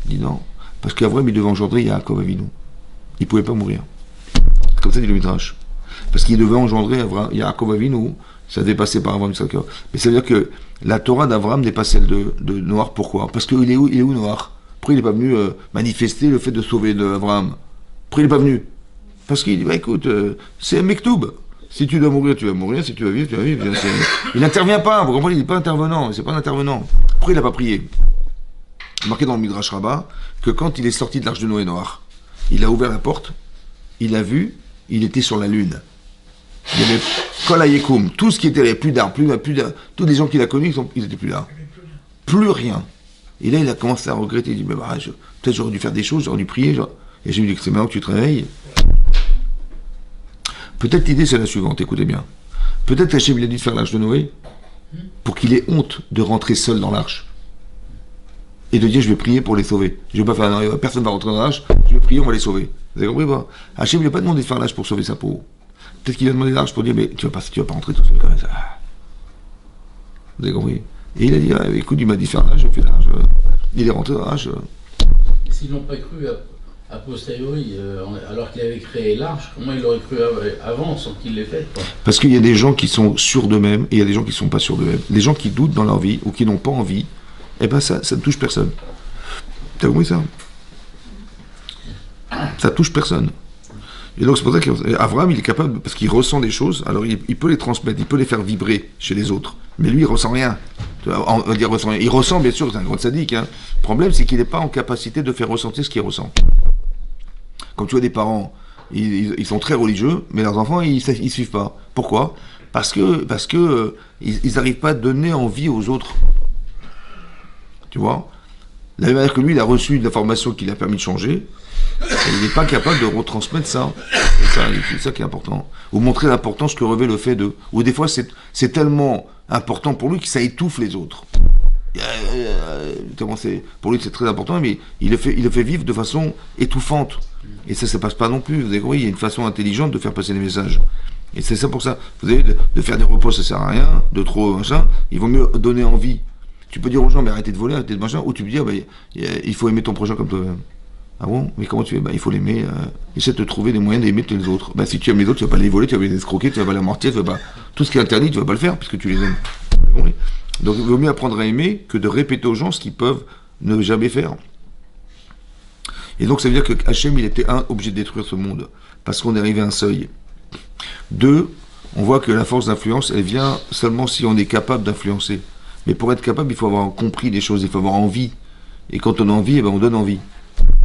Il dit non. Parce qu'Abraham, il devait engendrer Yaakov Avinu. Il ne pouvait pas mourir. C'est comme ça dit le Midrash. Parce qu'il devait engendrer Yaakov Avinu. Ça dépassait par Abraham Yitzhak. Mais ça veut dire que la Torah d'Abraham n'est pas celle de Noach. Pourquoi? Parce qu'il est où Noach? Pourquoi il n'est pas venu manifester le fait de sauver Abraham? Pourquoi il n'est pas venu? Parce qu'il dit, bah écoute, c'est un mektoub. Si tu dois mourir, tu vas mourir. Si tu vas vivre, tu vas vivre. Il n'intervient pas. Vous comprenez? Il n'est pas intervenant. C'est pas un intervenant. Pourquoi il n'a pas prié? Marqué dans le Midrash Rabbah que quand il est sorti de l'arche de Noé Noach, il a ouvert la porte, il a vu, il était sur la lune. Il y avait Kol Hayekum, tout ce qui était là, plus d'arbres, tous les gens qu'il a connus, ils n'étaient plus là. Plus rien. Et là, il a commencé à regretter. Il dit, peut-être j'aurais dû faire des choses, j'aurais dû prier. Et j'ai lui dit que c'est maintenant que tu te réveilles. Peut-être l'idée, c'est la suivante, écoutez bien. Peut-être Hachem, il a dû faire l'arche de Noé pour qu'il ait honte de rentrer seul dans l'arche. Et de dire, je vais prier pour les sauver. Je vais pas faire, personne ne va rentrer dans l'arche, je vais prier, on va les sauver. Vous avez compris pas? Hachem, il n'a pas demandé de faire l'arche pour sauver sa peau. Peut-être qu'il a demandé l'arche pour dire, mais tu vas pas rentrer tout seul comme ça. Vous avez compris? Et il a dit, écoute, il m'a dit faire l'arche, je fais l'arche. Il est rentré dans l'arche. S'ils n'ont pas cru a posteriori, alors qu'il avait créé l'arche, comment il aurait cru avant sans qu'il l'ait fait, quoi? Parce qu'il y a des gens qui sont sûrs d'eux-mêmes et il y a des gens qui ne sont pas sûrs d'eux-mêmes. Les gens qui doutent dans leur vie ou qui n'ont pas envie, eh ben ça ne touche personne. T'as compris ça? Ça touche personne. Et donc c'est pour ça qu'Abraham, il est capable, parce qu'il ressent des choses, alors il peut les transmettre, il peut les faire vibrer chez les autres. Mais lui, il ressent rien. On va dire ressent rien. Il ressent, bien sûr, c'est un grand sadique. Hein. Le problème, c'est qu'il n'est pas en capacité de faire ressentir ce qu'il ressent. Comme tu vois des parents, ils sont très religieux, mais leurs enfants, ils suivent pas. Pourquoi ? Parce que ils n'arrivent pas à donner envie aux autres. Tu vois ? De la même manière que lui, il a reçu de l'information qui lui a permis de changer, il n'est pas capable de retransmettre ça. C'est ça qui est important. Ou montrer l'importance que revêt le fait de... Ou des fois, c'est tellement important pour lui que ça étouffe les autres. Pour lui, c'est très important, mais il le fait vivre de façon étouffante. Et ça passe pas non plus. Vous avez compris, il y a une façon intelligente de faire passer les messages. Et c'est ça pour ça. Vous savez, de faire des repos, ça sert à rien. De trop, machin. Il vaut mieux donner envie. Tu peux dire aux gens, mais arrêtez de voler, arrêtez de machin. Ou tu peux dire, il faut aimer ton prochain comme toi-même. Ah bon ? Mais comment tu fais ? Il faut l'aimer. Essaie de te trouver des moyens d'aimer les autres. Si tu aimes les autres, tu vas pas les voler, tu vas pas les escroquer, tu vas pas les mortier, tu vas pas... Tout ce qui est interdit, tu vas pas le faire, puisque tu les aimes. Donc il vaut mieux apprendre à aimer que de répéter aux gens ce qu'ils peuvent ne jamais faire. Et donc ça veut dire que Hachem, il était obligé de détruire ce monde, parce qu'on est arrivé à un seuil. 2, on voit que la force d'influence, elle vient seulement si on est capable d'influencer. Mais pour être capable, il faut avoir compris des choses, il faut avoir envie. Et quand on a envie, on donne envie.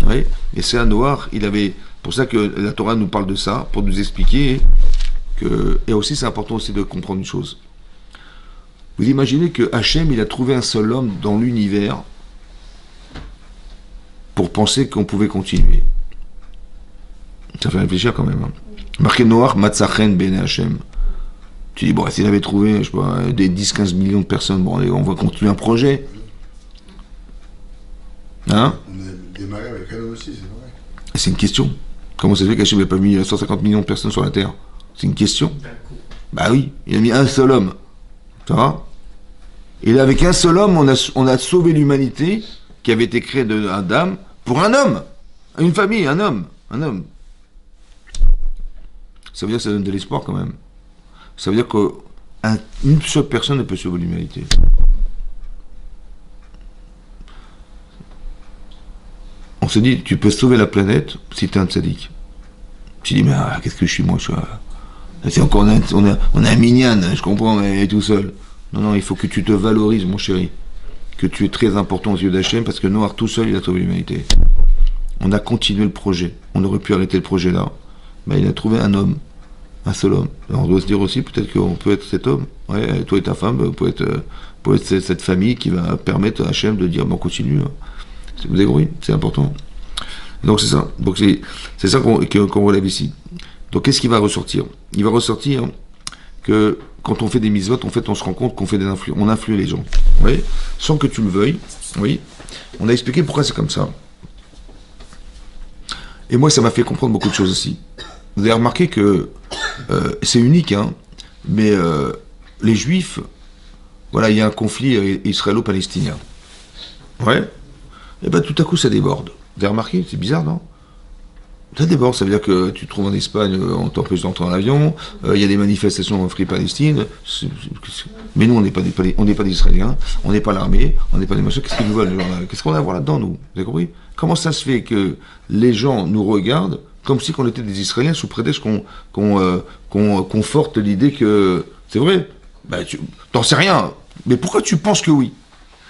Oui. Et c'est un Noir, il avait... Pour ça que la Torah nous parle de ça, pour nous expliquer que... Et aussi, c'est important aussi de comprendre une chose. Vous imaginez que Hachem, il a trouvé un seul homme dans l'univers pour penser qu'on pouvait continuer. Ça fait réfléchir quand même. Marqué Noir, Matzachen Ben Hachem. Tu dis, s'il avait trouvé, je sais pas, des 10-15 millions de personnes, on va continuer un projet. Hein ? On a démarré avec elle aussi, c'est vrai. C'est une question. Comment ça se fait qu'Hachem n'ait pas mis 150 millions de personnes sur la Terre ? C'est une question. Bah oui, il a mis un seul homme. Ça va ? Et là, avec un seul homme, on a sauvé l'humanité qui avait été créée d'Adam pour un homme. Une famille, un homme. Ça veut dire que ça donne de l'espoir quand même. Ça veut dire qu'une seule personne ne peut sauver l'humanité. On se dit, tu peux sauver la planète si tu es un tzaddik. Tu dis, mais qu'est-ce que je suis moi c'est encore on a un minyan, je comprends, mais il est tout seul. Non, il faut que tu te valorises, mon chéri. Que tu es très important aux yeux d'Hachem, parce que Noir tout seul, il a sauvé l'humanité. On a continué le projet. On aurait pu arrêter le projet là. Mais il a trouvé un homme. Un seul homme. Alors on doit se dire aussi, peut-être qu'on peut être cet homme. Ouais, toi et ta femme, vous pouvez être cette famille qui va permettre à Hachem de dire, on continue. Vous avez compris ? C'est important. Donc c'est ça. Donc c'est ça qu'on relève ici. Donc qu'est-ce qui va ressortir ? Il va ressortir que quand on fait des mitzvot, en fait, on se rend compte qu'on fait on influe les gens. Oui, sans que tu le veuilles. Oui. On a expliqué pourquoi c'est comme ça. Et moi, ça m'a fait comprendre beaucoup de choses aussi. Vous avez remarqué que c'est unique, mais les Juifs, voilà, il y a un conflit israélo-palestinien. Ouais. Et tout à coup, ça déborde. Vous avez remarqué ? C'est bizarre, non ? Ça déborde, ça veut dire que tu te trouves en Espagne, on t'empêche d'entrer en avion, il y a des manifestations en Free Palestine, mais nous on n'est pas des Israéliens, on n'est pas l'armée, on n'est pas des machins, qu'est-ce qu'ils nous veulent, qu'est-ce qu'on a à voir là-dedans, nous ? Vous avez compris ? Comment ça se fait que les gens nous regardent comme si on était des Israéliens sous prétexte qu'on conforte l'idée que... C'est vrai ? T'en sais rien, mais pourquoi tu penses que oui ?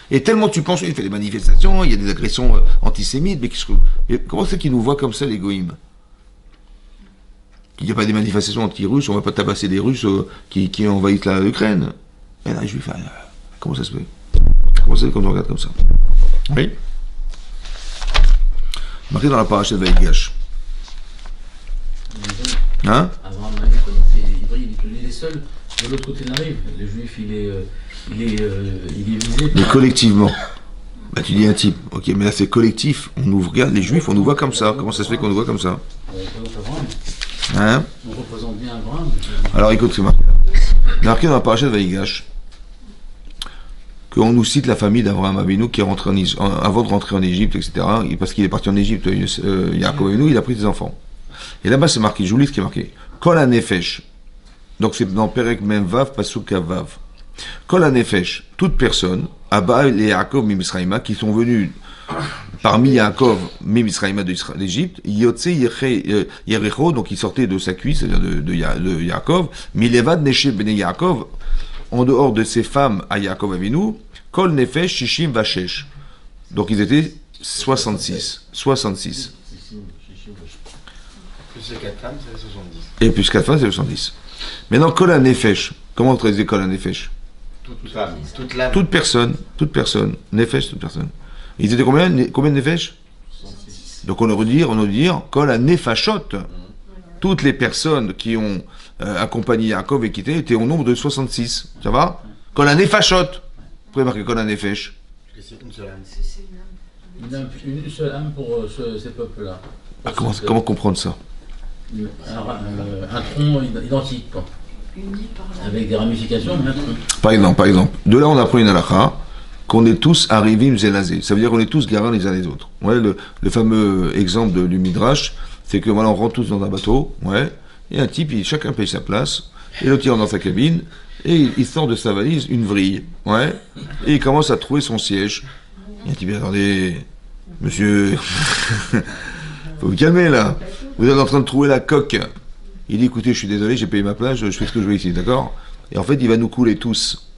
Et tellement tu penses, il fait des manifestations, il y a des agressions antisémites, mais comment c'est qu'ils nous voient comme ça, les goïms ? Il n'y a pas des manifestations anti-russes, on ne va pas tabasser des Russes qui envahissent l'Ukraine. Et là, je vais faire, comment ça se fait ? Comment ça se fait qu'on nous regarde comme ça ? Oui. Marqué dans la paracha de Vaïgash. Hein ? Avant il est seul de l'autre côté de la rive. Le juif, il est visé. Mais collectivement. Tu dis un type. Ok, mais là c'est collectif. On nous regarde, les juifs, on nous voit comme ça. Comment ça se fait qu'on nous voit comme ça ? Hein ? On représente bien Abraham. Alors écoute, c'est marqué dans la paracha de Vaïgash qu'on nous cite la famille d'Abraham Avinu qui est rentré avant de rentrer en Égypte, etc. Parce qu'il est parti en Égypte, Yaakov Avinu, il a pris des enfants. Et là-bas c'est marqué, je vous lis ce qui est marqué. Kol HaNefesh. Donc c'est dans Perek Mem Vav, Pasuk Vav. Kol HaNefesh, toute personne, Abba et Yaakov Mimisraïma, qui sont venus parmi Yaakov Mimisraïma d'Égypte, Yotze Yerecho, donc il sortait de sa cuisse, c'est-à-dire de Yaakov, Milevad Neshe Bene Yaakov, en dehors de ses femmes à Yaakov Avinu, Kol Nefesh Shishim Vashesh. Donc ils étaient 66. Plus les 4 femmes, c'est 70. Et plus 4 femmes, c'est 70. Maintenant, Kol HaNefesh, comment on traduit Kol HaNefesh? Toute l'âme. Toute personne, Nefesh, toute personne. Ils étaient combien de Nefesh? Donc on aurait dû dire Kol HaNefashot. Toutes les personnes qui ont accompagné Yaakov et quitté étaient au nombre de 66. Ça va? Kol HaNefashot. Vous pouvez marquer Kol HaNefesh. C'est une seule âme. C'est Une seule âme pour ces peuples-là. Ah, comment comprendre ça? Un tronc identique, quoi. uni par la... Avec des ramifications, mais un tronc. Par exemple, de là on apprend une halakha qu'on est tous arrivim zelazé. Ça veut dire qu'on est tous garants les uns les autres. Ouais, le fameux exemple du Midrash, c'est que voilà, on rentre tous dans un bateau, ouais, et un type, chacun paye sa place, et l'autre il rentre dans sa cabine, et il sort de sa valise une vrille, ouais, et il commence à trouver son siège. Et un type, attendez, monsieur, faut vous calmer là, vous êtes en train de trouver la coque. Il dit, écoutez, je suis désolé, j'ai payé ma place, je fais ce que je veux ici, d'accord? Et en fait, il va nous couler tous.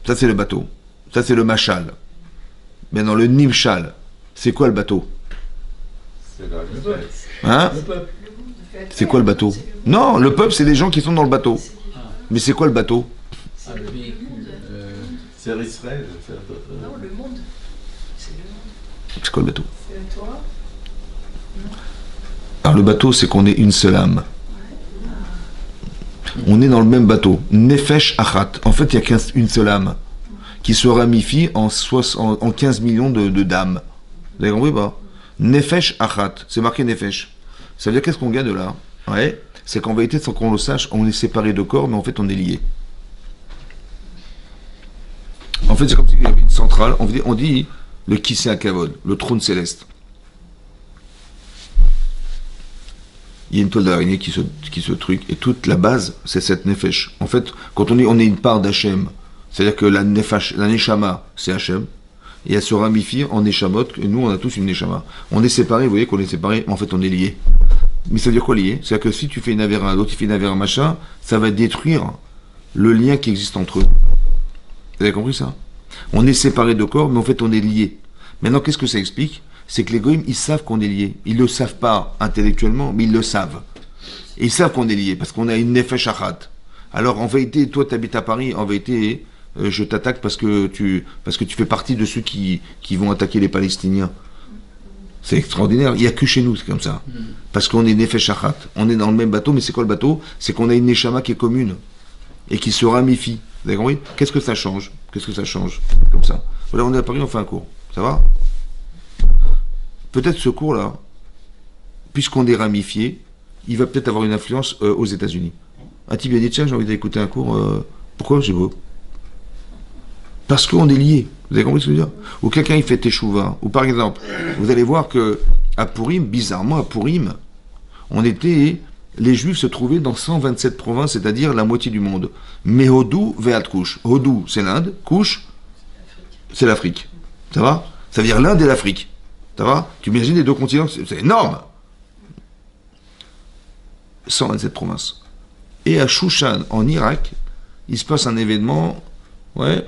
Ça, c'est le bateau. Ça, c'est le machal. Maintenant, le nimshal, c'est quoi le bateau? C'est la Le peuple. Hein? Le peuple. C'est quoi le bateau? Non, le peuple, c'est les gens qui sont dans le bateau. Mais c'est quoi le bateau? Ah, le véhicule. C'est Israël. Non, le monde. C'est le monde. C'est quoi le bateau? C'est toi. Alors, le bateau, c'est qu'on est une seule âme. On est dans le même bateau. Nefesh achat. En fait, il n'y a qu'une seule âme qui se ramifie en 15 millions de d'âmes. Vous avez compris ou pas? Nefesh achat. C'est marqué Nefesh. Ça veut dire qu'est-ce qu'on gagne de là? Ouais. C'est qu'en vérité, sans qu'on le sache, on est séparés de corps, mais en fait, on est liés. En fait, c'est comme s'il y avait une centrale. On dit le Kisei HaKavod, le trône céleste. Il y a une toile d'araignée qui se truc, et toute la base, c'est cette nefesh. En fait, quand on dit on est une part d'Hachem, c'est-à-dire que la neshama, c'est Hachem, et elle se ramifie en neshamot, et nous, on a tous une neshama. On est séparés, vous voyez qu'on est séparés, mais en fait, on est liés. Mais ça veut dire quoi lié? C'est-à-dire que si tu fais une avéra, l'autre il fait une avéra machin, ça va détruire le lien qui existe entre eux. Vous avez compris ça? On est séparés de corps, mais en fait, on est liés. Maintenant, qu'est-ce que ça explique? C'est que les goïms, ils savent qu'on est liés. Ils ne le savent pas intellectuellement, mais ils le savent. Et ils savent qu'on est liés, parce qu'on a une nefesh achat. Alors, en vérité, toi, tu habites à Paris, en vérité, je t'attaque parce que tu fais partie de ceux qui vont attaquer les Palestiniens. C'est extraordinaire. Il n'y a que chez nous, c'est comme ça. Parce qu'on est nefesh achat. On est dans le même bateau, mais c'est quoi le bateau? C'est qu'on a une neshama qui est commune, et qui se ramifie. Vous avez compris? Qu'est-ce que ça change? Comme ça. Voilà, on est à Paris, on fait un cours. Ça va? Peut-être ce cours-là, puisqu'on est ramifié, il va peut-être avoir une influence aux États-Unis. Un type a dit, tiens, j'ai envie d'écouter un cours, pourquoi je veux? Parce qu'on est liés. Vous avez compris ce que je veux dire? Ou quelqu'un il fait teshuva, ou par exemple, vous allez voir que à Purim, bizarrement à Purim, les Juifs se trouvaient dans 127 provinces, c'est-à-dire la moitié du monde. Mais Hodou ve'at Kush. Hodou, c'est l'Inde, Kush, c'est l'Afrique. Ça va? Ça veut dire l'Inde et l'Afrique. Ça va? Tu imagines les deux continents, c'est énorme. 127 provinces. Et à Shushan, en Irak, il se passe un événement, ouais,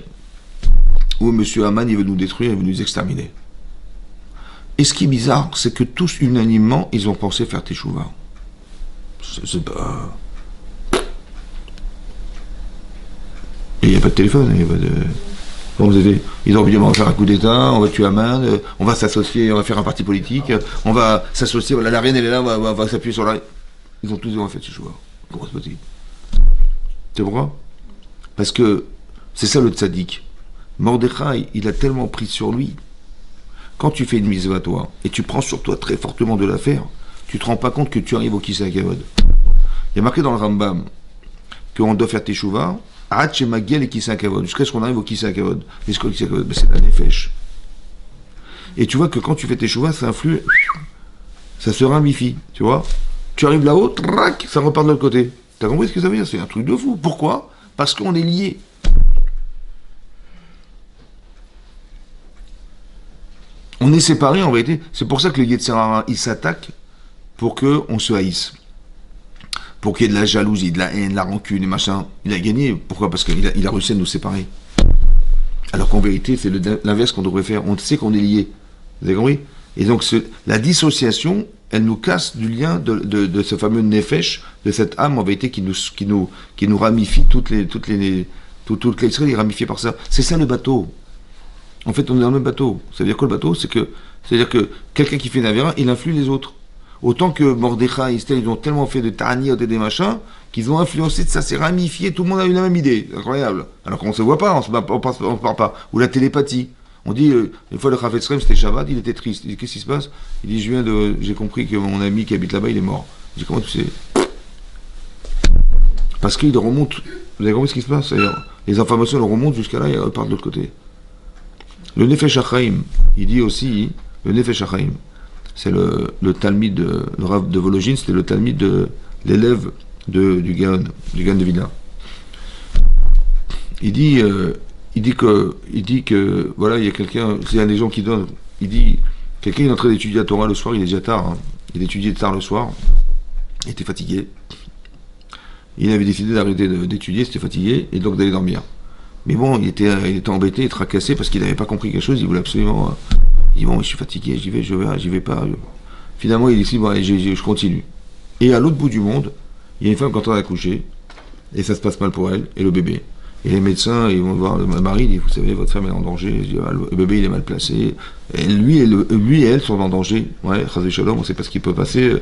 où M. Haman, il veut nous détruire, il veut nous exterminer. Et ce qui est bizarre, c'est que tous, unanimement, ils ont pensé faire teshuva. C'est pas... Et il n'y a pas de téléphone, il n'y a pas de... Ils ont dit, on va faire un coup d'État, on va tuer Haman, on va s'associer, on va faire un parti politique, on va s'associer, voilà, la reine elle est là, on va s'appuyer sur la reine. Ils ont tous dit, on va faire teshuva. Comment c'est possible? C'est pourquoi? Parce que c'est ça le tzaddik. Mordechai, il a tellement pris sur lui. Quand tu fais une mitzvah, toi, et tu prends sur toi très fortement de la faire, tu te rends pas compte que tu arrives au Kisei HaKavod. Il y a marqué dans le Rambam qu'on doit faire teshuva, jusqu'à ce qu'on arrive au Kisei HaKavod. Mais c'est quoi le Kisei HaKavod? C'est la nefesh. Et tu vois que quand tu fais teshuva, ça influe, ça se ramifie, tu vois. Tu arrives là-haut, trac, ça repart de l'autre côté. T'as compris ce que ça veut dire? C'est un truc de fou. Pourquoi? Parce qu'on est liés. On est séparés en vérité. C'est pour ça que le Yetzer Hara, il s'attaque pour qu'on se haïsse. Pour qu'il y ait de la jalousie, de la haine, de la rancune et machin. Il a gagné. Pourquoi? Parce qu'il a réussi à nous séparer. Alors qu'en vérité, c'est l'inverse qu'on devrait faire. On sait qu'on est liés. Vous avez compris? Et donc, la dissociation, elle nous casse du lien de ce fameux nefesh, de cette âme en vérité qui nous ramifie toutes les Israël est ramifié par ça. C'est ça le bateau. En fait, on est dans le même bateau. Ça veut dire quoi le bateau? C'est-à-dire que quelqu'un qui fait une avéra, il influe les autres. Autant que Mordechai et Esther, ils ont tellement fait de ta'aniot et des machins, qu'ils ont influencé de ça, c'est ramifié, tout le monde a eu la même idée. C'est incroyable. Alors qu'on ne se voit pas, on ne parle pas. Ou la télépathie. On dit, une fois le Chafetz Chaim, c'était Shabbat, il était triste. Il dit, qu'est-ce qui se passe? Il dit, j'ai compris que mon ami qui habite là-bas, il est mort. Je dis, comment tu sais? Parce qu'il remonte. Vous avez compris ce qui se passe? C'est-à-dire, les informations elles remontent jusqu'à là et elles partent de l'autre côté. Le Nefesh HaChaim, il dit aussi, le Nefesh HaChaim, c'est le Talmid, le Rav de Vologine, c'était le Talmid de l'élève du Gaon de Vilna. Il dit que, voilà, il y a quelqu'un, c'est un des gens qui donne, il dit, quelqu'un est en train d'étudier la Torah le soir, il est déjà tard, hein, il étudiait tard le soir, il était fatigué, il avait décidé d'arrêter d'étudier, c'était fatigué, et donc d'aller dormir. Mais bon, il était embêté, tracassé, parce qu'il n'avait pas compris quelque chose, il voulait absolument, il dit bon, je suis fatigué, j'y vais pas. Finalement, il dit, bon, je continue. Et à l'autre bout du monde, il y a une femme qui est en train d'accoucher, et ça se passe mal pour elle, et le bébé. Et les médecins, ils vont voir le mari, ils disent, vous savez, votre femme est en danger, il dit, ah, le bébé il est mal placé, et lui et elle sont en danger, ouais, Chazé Shalom, on ne sait pas ce qui peut passer,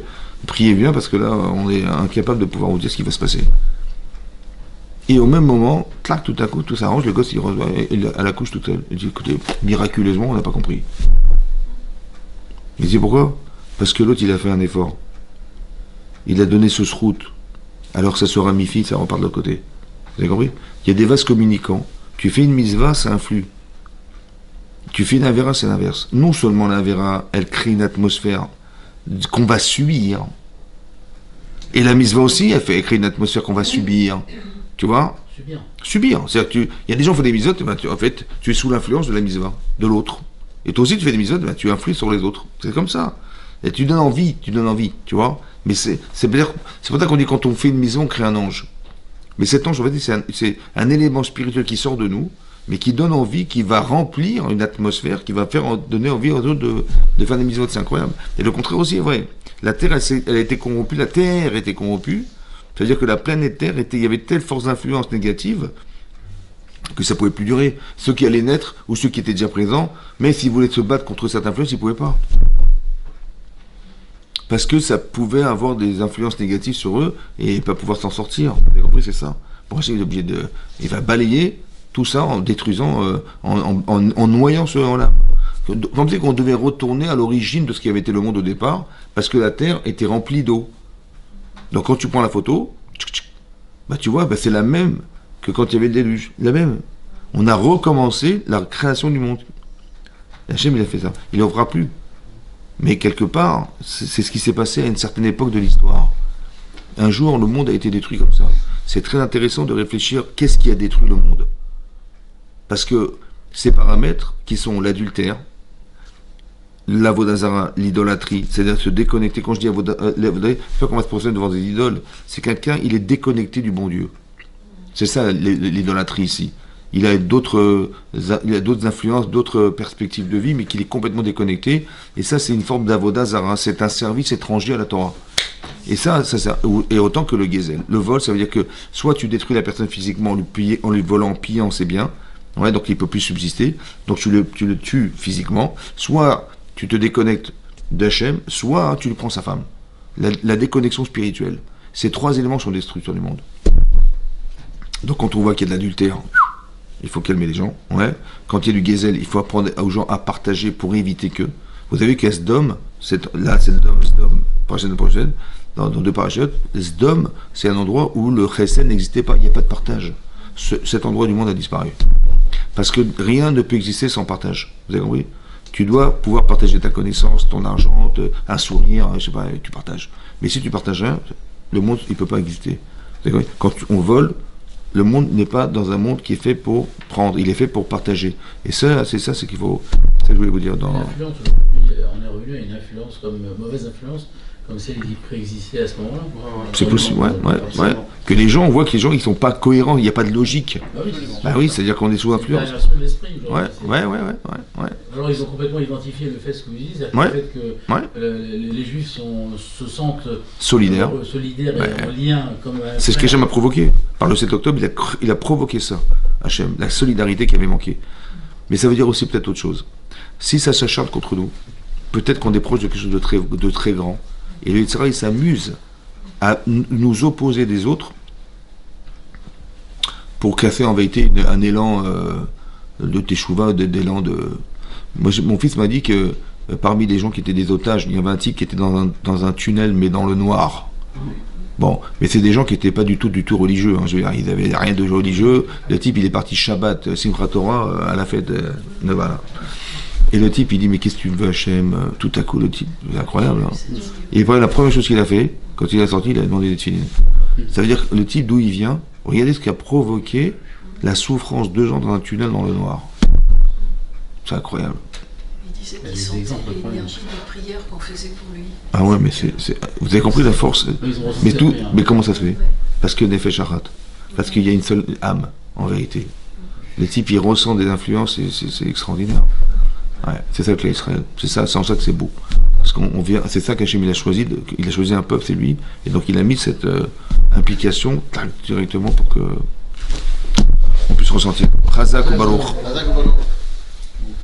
priez bien, parce que là, on est incapable de pouvoir vous dire ce qui va se passer. Et au même moment, clac, tout à coup, tout s'arrange, le gosse, elle accouche toute seule. Il dit, écoutez, miraculeusement, on n'a pas compris. Il dit, pourquoi? Parce que l'autre, il a fait un effort. Il a donné ce srout. Alors que ça se ramifie, ça repart de l'autre côté. Vous avez compris? Il y a des vases communicants. Tu fais une mitzvah, ça influe. Tu fais une avéra, c'est l'inverse. Non seulement l'avéra, elle crée une atmosphère qu'on va subir. Et la mitzvah aussi, elle crée une atmosphère qu'on va subir. Tu vois? Subir. C'est-à-dire que il y a des gens qui font des mitzvot, en fait, tu es sous l'influence de la mitzvah, de l'autre. Et toi aussi, tu fais des mitzvot, tu influes sur les autres. C'est comme ça. Et tu donnes envie, tu vois? Mais c'est pour ça qu'on dit quand on fait une mitzvah, on crée un ange. Mais cet ange, en fait, c'est un élément spirituel qui sort de nous, mais qui donne envie, qui va remplir une atmosphère, qui va donner envie aux autres de faire des mitzvot. C'est incroyable. Et le contraire aussi est vrai. La terre, elle a été corrompue, la terre était corrompue. C'est-à-dire que la planète Terre, il y avait telle force d'influence négative que ça ne pouvait plus durer. Ceux qui allaient naître, ou ceux qui étaient déjà présents, mais s'ils voulaient se battre contre cette influence, ils ne pouvaient pas. Parce que ça pouvait avoir des influences négatives sur eux et pas pouvoir s'en sortir. Vous avez compris, c'est ça. Pour ça, il va balayer tout ça en détruisant, en noyant ce là. Comme si on devait retourner à l'origine de ce qui avait été le monde au départ, parce que la Terre était remplie d'eau. Donc quand tu prends la photo, bah tu vois, bah c'est la même que quand il y avait le déluge. La même. On a recommencé la création du monde. Hachem, il a fait ça. Il n'en fera plus. Mais quelque part, c'est ce qui s'est passé à une certaine époque de l'histoire. Un jour, le monde a été détruit comme ça. C'est très intéressant de réfléchir qu'est-ce qui a détruit le monde. Parce que ces paramètres, qui sont l'adultère, l'avodazara, l'idolâtrie, c'est-à-dire se déconnecter. Quand je dis avodazara, c'est pas qu'on va se procéder devant des idoles, c'est quelqu'un, il est déconnecté du bon Dieu. C'est ça l'idolâtrie ici. Il a d'autres influences, d'autres perspectives de vie, mais qu'il est complètement déconnecté. Et ça, c'est une forme d'avodazara, c'est un service étranger à la Torah. Et ça et autant que le gezel. Le vol, ça veut dire que soit tu détruis la personne physiquement en lui volant, en pillant ses biens, ouais, donc il ne peut plus subsister, donc tu le tues physiquement, soit tu te déconnectes d'Hachem, soit tu lui prends sa femme. La déconnexion spirituelle. Ces trois éléments sont destructeurs du monde. Donc quand on voit qu'il y a de l'adultère, il faut calmer les gens. Ouais. Quand il y a du gezel, il faut apprendre aux gens à partager pour éviter que. Vous avez vu Sdom, prochaine, dans deux parachutes, Sdom, c'est un endroit où le chesed n'existait pas, il n'y a pas de partage. Cet endroit du monde a disparu. Parce que rien ne peut exister sans partage. Vous avez compris? Tu dois pouvoir partager ta connaissance, ton argent, un sourire, je sais pas, tu partages. Mais si tu partages rien, le monde, il ne peut pas exister. Vous avez compris? Quand on vole, le monde n'est pas dans un monde qui est fait pour prendre, il est fait pour partager. Et ça, c'est qu'il faut. C'est ce que je voulais vous dire. L'influence aujourd'hui, on est revenu à une influence comme mauvaise influence, comme celle qui préexistait à ce moment-là. C'est possible, ouais. Absolument. Que les gens, on voit que les gens, ils sont pas cohérents, il n'y a pas de logique. Ah oui, Bah oui, c'est-à-dire qu'on est sous c'est une influence. perversion de l'esprit. Ouais. Alors ils ont complètement identifié le fait, ce que vous dites, c'est-à-dire Ouais. le fait que Ouais. les Juifs se sentent Solidaire. solidaires et Ouais. en lien comme un C'est ce frère. qu'Hachem a provoqué. Par le 7 octobre, il a provoqué ça, Hachem, la solidarité qui avait manqué. Mais ça veut dire aussi peut-être autre chose. Si ça s'acharne contre nous, peut-être qu'on est proche de quelque chose de très grand. Et le Yitzhara, il s'amuse à nous opposer des autres pour casser en vérité un élan de teshuva, d'élan de... Moi, mon fils m'a dit que parmi les gens qui étaient des otages, il y avait un type qui était dans un tunnel, mais dans le noir. Bon, mais c'est des gens qui n'étaient pas du tout religieux. Hein, je veux dire, ils n'avaient rien de religieux. Le type, il est parti Shabbat, Simchat Torah, à la fête de Nevada. Et le type, il dit, mais qu'est-ce que tu veux, Hachem? Tout à coup, le type, c'est incroyable. Hein. Et voilà, la première chose qu'il a fait, quand il est sorti, il a demandé des tefilines. Ça veut dire que le type, d'où il vient, regardez ce qui a provoqué la souffrance de gens dans un tunnel dans le noir. C'est incroyable. Il disait Il y a qu'il des sentait exemples, l'énergie des prières qu'on faisait pour lui. Ah ouais, mais vous avez compris la force. Ils ont Mais tout, observé, hein. mais comment ça se fait? Ouais. Parce que Nefesh Achat. Parce qu'il y a une seule âme, en vérité. Le type, il ressent des influences et c'est extraordinaire. Ouais, c'est ça que l'Israël. C'est ça, c'est en ça que c'est beau. Parce qu'on vient, c'est ça qu'Hachem il a choisi. Il a choisi un peuple, c'est lui. Et donc il a mis cette implication directement pour que on puisse ressentir. Chazak ou Baruch. Razak ou Baruch.